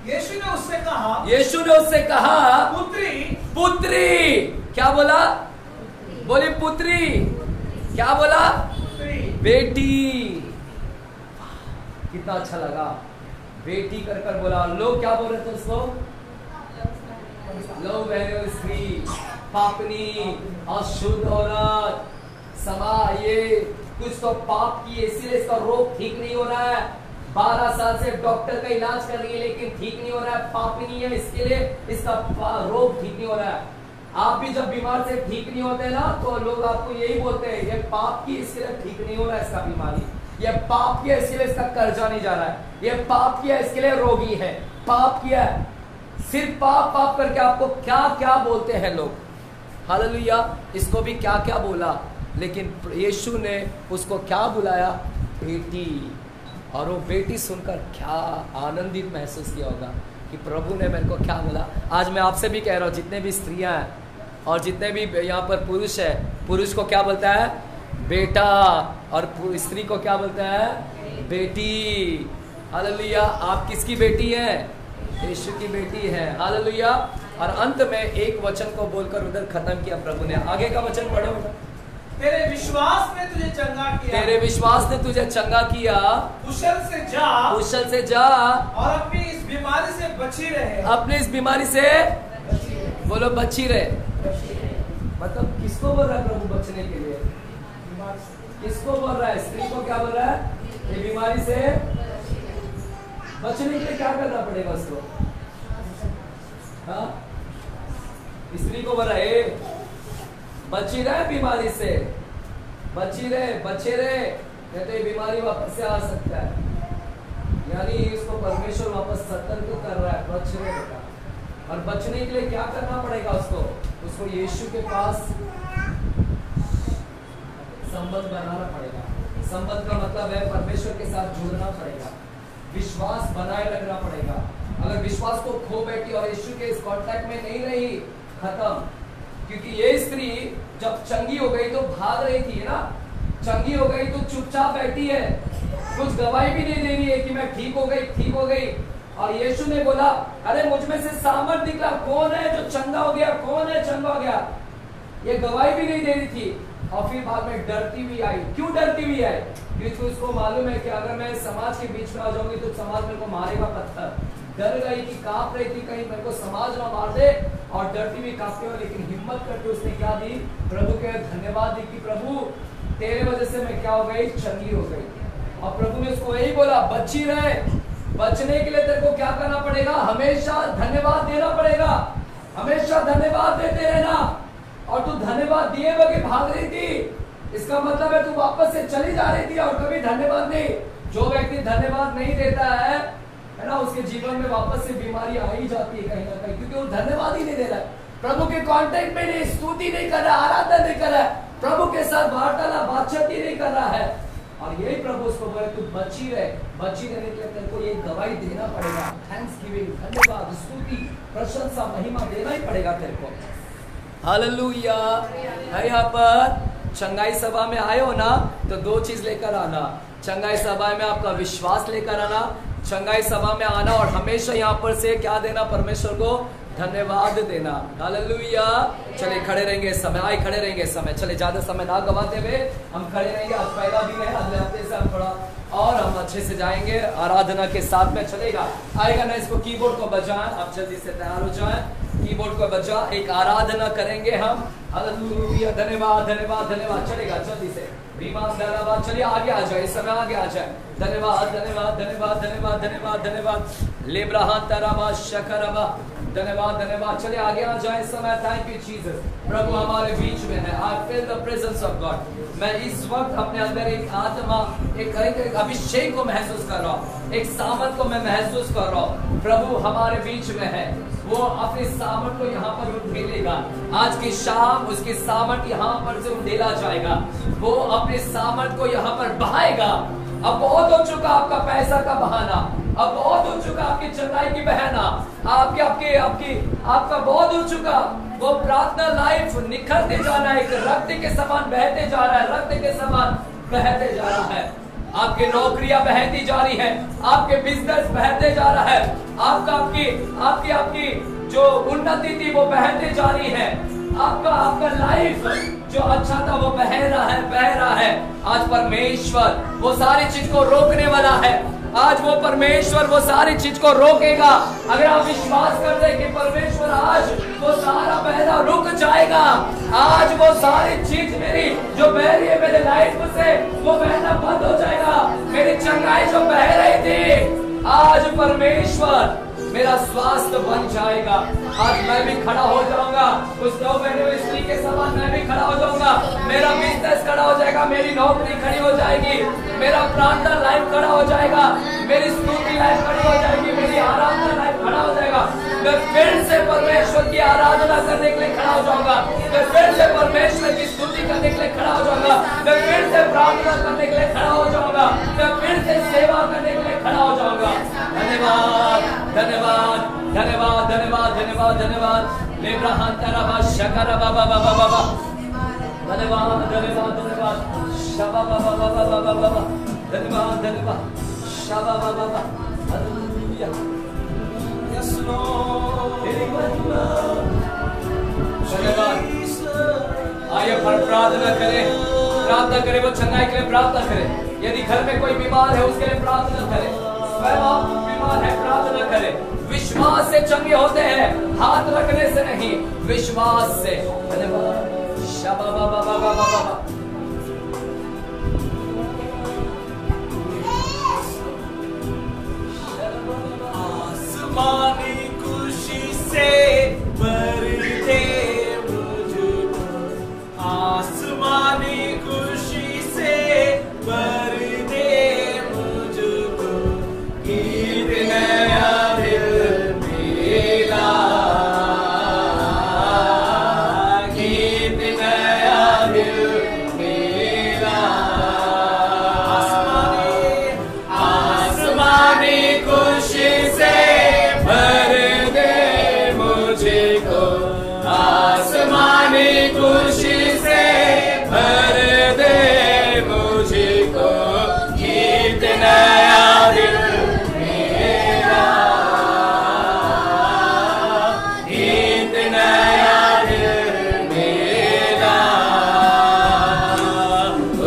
Speaker 1: यीशु ने उससे कहा,
Speaker 2: यीशु ने उससे कहा,
Speaker 1: पुत्री,
Speaker 2: पुत्री। क्या बोला, बोली पुत्री। क्या बोला, बेटी। कितना अच्छा लगा, बेटी कर कर बोला। लोग क्या बोल रहे थे उसको, लोग बहने वाली स्त्री, पापनी, अशुद्ध औरत, समा, ये कुछ तो पाप की, इसीलिए इसका रोग ठीक नहीं हो रहा है। 12 साल से डॉक्टर का इलाज कर रही है लेकिन ठीक नहीं हो रहा है, पापिनी है, इसके लिए इसका रोग ठीक नहीं हो रहा है। आप भी जब बीमार से ठीक नहीं होते ना तो लोग आपको यही बोलते हैं, ये पाप की, इसके लिए ठीक नहीं हो रहा है इसका बीमारी, ये पाप किया इसके लिए इसका कर्जा नहीं जा रहा है, ये पाप किया इसके लिए रोगी है, पाप किया है। सिर्फ पाप पाप करके आपको क्या क्या बोलते हैं लोग, हालेलुया। इसको भी क्या क्या बोला, लेकिन यीशु ने उसको क्या बुलाया, बेटी। और वो बेटी सुनकर क्या आनंदित महसूस किया होगा कि प्रभु ने मेरे को क्या बोला। आज मैं आपसे भी कह रहा हूँ, जितने भी स्त्रियां हैं और जितने भी यहाँ पर पुरुष है, पुरुष को क्या बोलता है, बेटा, और स्त्री को क्या बोलता है, बेटी। हालेलुया। आप किसकी बेटी है, यीशु की बेटी है। हालेलुया। और अंत में एक वचन को बोलकर उधर खत्म किया प्रभु ने। आगे का वचन पढ़ो।
Speaker 1: तेरे विश्वास ने तुझे चंगा किया,
Speaker 2: तेरे विश्वास ने तुझे चंगा किया,
Speaker 1: कुशल से जा,
Speaker 2: कुशल से जा,
Speaker 1: और अपनी इस बीमारी से बची रहे,
Speaker 2: अपने इस बीमारी से
Speaker 1: बची रहे।
Speaker 2: बोलो बची रहे। मतलब किसको बोल रहा है प्रभु बचने के लिए, किसको बोल रहा है, स्त्री को क्या बोल रहा है, ये बीमारी से बचने के लिए क्या करना पड़ेगा उसको। हाँ, स्त्री को बोल रहा है बची रहे बीमारी से, बची रहे, बचे रहे, नहीं तो ये बीमारी वापस से आ सकता है। यानी इसको परमेश्वर वापस सतर्क कर रहा है, बच रहे बेटा। और बचने के लिए क्या करना पड़ेगा उसको यीशु के पास संबंध बनाना पड़ेगा। संबंध का मतलब है परमेश्वर के साथ जुड़ना पड़ेगा, विश्वास बनाए रखना पड़ेगा। अगर विश्वास को खो बैठी और यीशु के इस कांटेक्ट में नहीं रही, खत्म। क्योंकि ये स्त्री जब चंगी हो गई तो भाग रही थी ना, चंगी हो गई तो चुपचाप बैठी है, कुछ गवाही भी नहीं दे रही है कि मैं ठीक हो गई, ठीक हो गई। और यीशु ने बोला अरे मुझ में से सामर्थ निकला, कौन है जो चंगा हो गया, कौन है चंगा हो गया, ये गवाही भी नहीं दे रही थी। और फिर बाद में डरती भी आई। क्यों डरती भी आई, क्योंकि उसको मालूम है कि अगर मैं समाज के बीच में आ जाऊंगी तो समाज मेरे को मारेगा पत्थर। डर गई कि कांप रही थी कहीं मेरे को समाज ना मार दे, और डरती हुई कांपती हुई, लेकिन हिम्मत करके उसने क्या दी, प्रभु के धन्यवाद दी कि प्रभु तेरे वजह से मैं क्या हो गई, चंगी हो गई। और प्रभु ने उसको यही बोला बची रहे। बचने के लिए तेरे को क्या करना पड़ेगा, हमेशा धन्यवाद देना पड़ेगा, हमेशा धन्यवाद देते रहना। और तू धन्यवाद दिए बगैर भाग रही थी, इसका मतलब है तू वापस से चली जा रही थी और कभी धन्यवाद नहीं। जो व्यक्ति धन्यवाद नहीं देता है ना, उसके जीवन में वापस से बीमारी आ ही जाती है कहीं ना कहीं, क्योंकि वो धन्यवाद ही नहीं दे रहा है, प्रभु के कांटेक्ट में नहीं, स्तुति नहीं कर रहा, आराधना नहीं कर रहा है, प्रभु के साथ वार्तालाप बातचीत ही नहीं कर रहा है। और यही प्रभु उसको बोले तू बची रहे। बची रहने के लिए तेरे को ये गवाही देना पड़ेगा, थैंक्स गिविंग, धन्यवाद, स्तुति, प्रशंसा, महिमा देना ही पड़ेगा तेरे को। हालेलुया। यहाँ पर चंगाई सभा में आए हो ना, तो दो चीज लेकर आना। चंगाई सभा में आपका विश्वास लेकर आना, चंगाई सभा में आना, और हमेशा यहाँ पर से क्या देना, परमेश्वर को धन्यवाद देना। हालेलुया। चलिए खड़े रहेंगे इस समय, आए खड़े रहेंगे इस समय, चले ज्यादा समय ना गवाते हुए हम खड़े रहेंगे। आज पहला दिन है, अगले हफ्ते से हम थोड़ा और हम अच्छे से जाएंगे, आराधना के साथ में चलेगा। आएगा ना, इसको कीबोर्ड को बजाएं, आप जल्दी से तैयार हो जाएं, कीबोर्ड को बजा, एक आराधना करेंगे हम। हालेलुया, धन्यवाद धन्यवाद धन्यवाद। चलेगा जल्दी से, धन्यवाद। चलिए आगे आ जाए, इस समय आगे आ जाए। धन्यवाद धन्यवाद धन्यवाद धन्यवाद धन्यवाद धन्यवाद। लेब्राहा तराबा शकरबा, धन्यवाद धन्यवाद। चलिए आगे आ जाए इस समय। थैंक यू जीसस, प्रभु हमारे बीच में है। I feel the presence of God. मैं इस वक्त अपने अंदर एक आत्मा, एक अभिषेक को महसूस कर रहा हूँ, एक सामर्थ को मैं महसूस कर रहा हूँ। प्रभु हमारे बीच में है, वो अपने सामर्थ को यहाँ पर उठेलेगा। आज की शाम उसकी सामर्थ यहाँ पर से उठेला जाएगा, वो अपने सामर्थ को यहाँ पर बहाएगा। अब बहुत हो चुका आपका पैसा का बहाना, अब बहुत हो चुका आपकी चंगाई की बहाना, आपका बहुत हो चुका। वो प्रार्थना लाइफ निखरते जा रहा है, रक्त के समान बहते जा रहा है, रक्त के समान बहते जा रहा है। आपकी नौकरियां बहती जा रही है, आपके बिजनेस बहते जा रहा है, आपकी जो उन्नति थी वो बहते जा रही है, आपका लाइफ जो अच्छा था वो बह रहा है। आज परमेश्वर वो सारी चीज को रोकने वाला है। आज वो परमेश्वर वो सारी चीज को रोकेगा। अगर आप विश्वास करते हैं कि परमेश्वर आज वो सारा बहना रुक जाएगा, आज वो सारी चीज मेरी जो बह रही है मेरे लाइफ से वो बहना बंद हो जाएगा। मेरी चंगाई जो बह रही थी, आज परमेश्वर मेरा स्वास्थ्य बन जाएगा। आज मैं भी खड़ा हो जाऊंगा, उस 9 महीने में स्त्री के समान मैं भी खड़ा हो जाऊंगा। मेरा बिजनेस खड़ा हो जाएगा, मेरी नौकरी खड़ी हो जाएगी, मेरा प्रार्थना लाइफ खड़ा हो जाएगा, मेरी स्तुति लाइफ खड़ी हो जाएगी, मेरी आराधना लाइफ खड़ा हो जाएगा। मैं फिर से परमेश्वर की आराधना करने के लिए खड़ा हो जाऊंगा, मैं फिर मैं फिर से प्रार्थना करने के लिए खड़ा हो जाऊंगा, मैं फिर से सेवा करने के लिए खड़ा हो जाऊंगा। धन्यवाद धन्यवाद धन्यवाद धन्यवाद धन्यवाद धन्यवाद। लेब्राहन तरबा शकरा बाबा बाबा बाबा, धन्यवाद धन्यवाद धन्यवाद। शबा बाबा बाबा बाबा बाबा, धन्यवाद धन्यवाद। शबा बाबा बाबा, हालेलुया। यस लॉर्ड, तेरी महिमा। धन्यवाद। आइए प्रार्थना करें, प्रार्थना करें, वो चंगाई के लिए प्रार्थना करें। यदि घर में कोई बीमार है उसके लिए प्रार्थना करें। स्वयं आप बीमार है, प्रार्थना करें। विश्वास से चंगे होते हैं, हाथ रखने से नहीं, विश्वास से। धन्यवाद। शबा बाबा बाबा बाबा,
Speaker 3: आसमानी खुशी से भर दे मुझको, आसमानी खुशी से भर दे मुझको, गीत नया दिल मेरा, गीत नया दिल मेरा। आसमानी खुशी से भर दे मुझको, आसमानी खुशी से भर दे मुझको, गीत नया दिल मेरा, गीत नया दिल मेरा।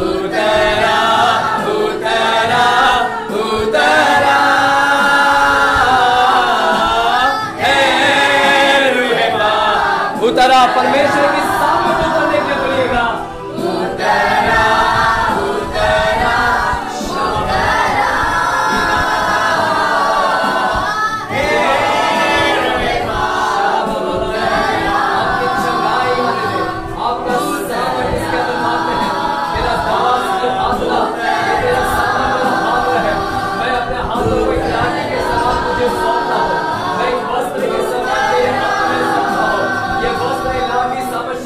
Speaker 3: उतरा उतरा उतरा है रुहबा, उतरा परमेश्वर की सामने उतरने के लिए बोलिएगा। उतरा उतरा आपकी चंगाई होने दे, आपका सामर्थ इसके अंदर मारते हैं। मेरा दास ये हाथला, ये तेरा सामर्थ मेरा हाथ है। मैं अपने हाथों को एक लाठी के समान तुझे सौंपता हूँ, मैं एक वस्त्र के समान तेरे हाथ में सौंपता हूँ। ये वस्त्र लाठी सामर्थ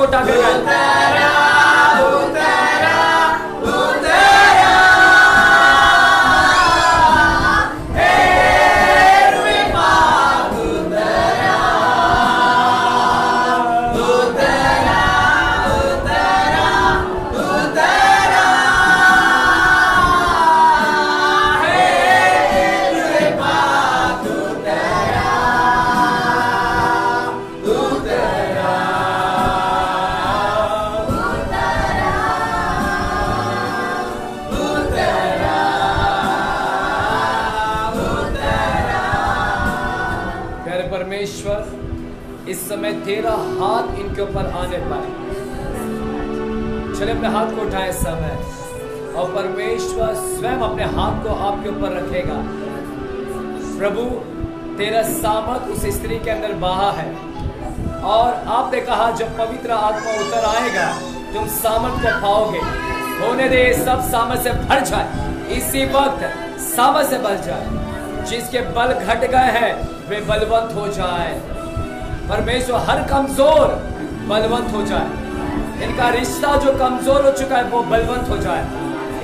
Speaker 2: को उठाकर गाएं। परमेश्वर इस समय तेरा हाथ इनके ऊपर आने पाए। चले अपने हाथ को उठाए इस समय, और परमेश्वर स्वयं अपने हाथ को आपके ऊपर रखेगा। प्रभु तेरा सामर्थ उस स्त्री के अंदर बहा है, और आपने कहा जब पवित्र आत्मा उतर आएगा तुम सामर्थ को पाओगे। होने दे सब सामर्थ से भर जाए, इसी वक्त सामर्थ से भर जाए। जिसके बल घट गए हैं वे बलवंत हो जाए। परमेश्वर हर कमजोर बलवंत हो जाए। इनका रिश्ता जो कमजोर हो चुका है वो बलवंत हो जाए।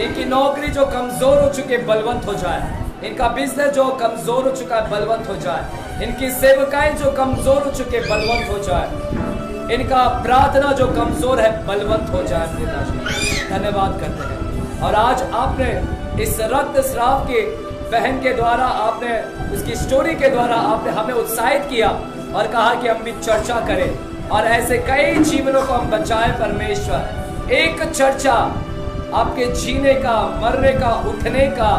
Speaker 2: इनकी नौकरी जो कमजोर हो चुकी है बलवंत हो जाए। इनका बिजनेस जो कमजोर हो चुका है बलवंत हो जाए। इनकी सेवकाएं जो कमजोर हो चुके बलवंत हो जाए। इनका प्रार्थना जो कमजोर है बलवंत हो जाए। पिताजी धन्यवाद करते हैं। और आज आपने इस रक्त स्राव के बहन के द्वारा, आपने उसकी स्टोरी के द्वारा आपने हमें उत्साहित किया और कहा कि हम भी चर्चा करें और ऐसे कई जीवनों को हम बचाएं। परमेश्वर एक चर्चा आपके जीने का, मरने का, उठने का,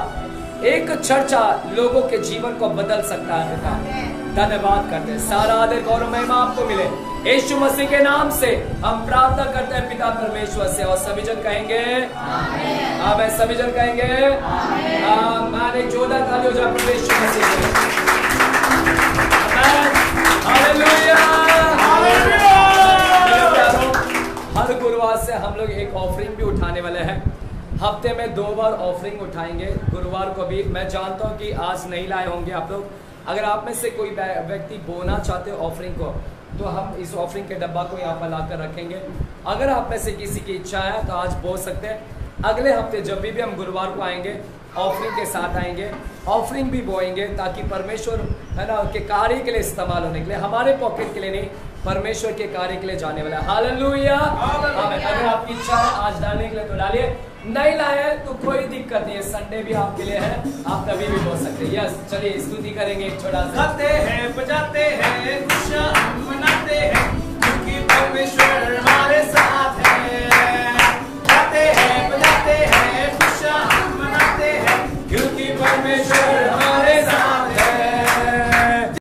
Speaker 2: एक चर्चा लोगों के जीवन को बदल सकता है। पिता धन्यवाद करते हैं। सारा आदर गौरव महिमा आपको मिले यीशु मसीह के नाम से हम प्रार्थना करते हैं पिता परमेश्वर से। और सभी जन कहेंगे आमीन। सभी जन कहेंगे आमीन। जोरदार ताली हो जाए परमेश्वर मसीह के लिए। Hallelujah hallelujah. हर गुरुवार से हम लोग एक ऑफरिंग भी उठाने वाले हैं। हफ्ते में 2 बार ऑफरिंग उठाएंगे। गुरुवार को भी मैं जानता हूं कि आज नहीं लाए होंगे आप लोग। अगर आप में से कोई व्यक्ति बोना चाहते हो ऑफरिंग को, तो हम इस ऑफरिंग के डब्बा को यहाँ पर लाकर रखेंगे। अगर आप में से किसी की इच्छा है तो आज बोल सकते हैं। अगले हफ्ते जब भी हम गुरुवार को आएंगे ऑफरिंग के साथ आएंगे, ऑफरिंग भी बोएंगे, ताकि परमेश्वर है ना के कार्य के लिए इस्तेमाल होने के लिए, हमारे पॉकेट के लिए नहीं, परमेश्वर के कार्य के लिए जाने वाला है। हालेलुया आमीन। अगर आपकी इच्छा है आज डालने के लिए तो डालिए, नहीं लाए तो कोई दिक्कत नहीं है। संडे भी आपके लिए है, आप कभी भी बोल सकते हैं। यस चलिए स्तुति करेंगे एक छोटा सा।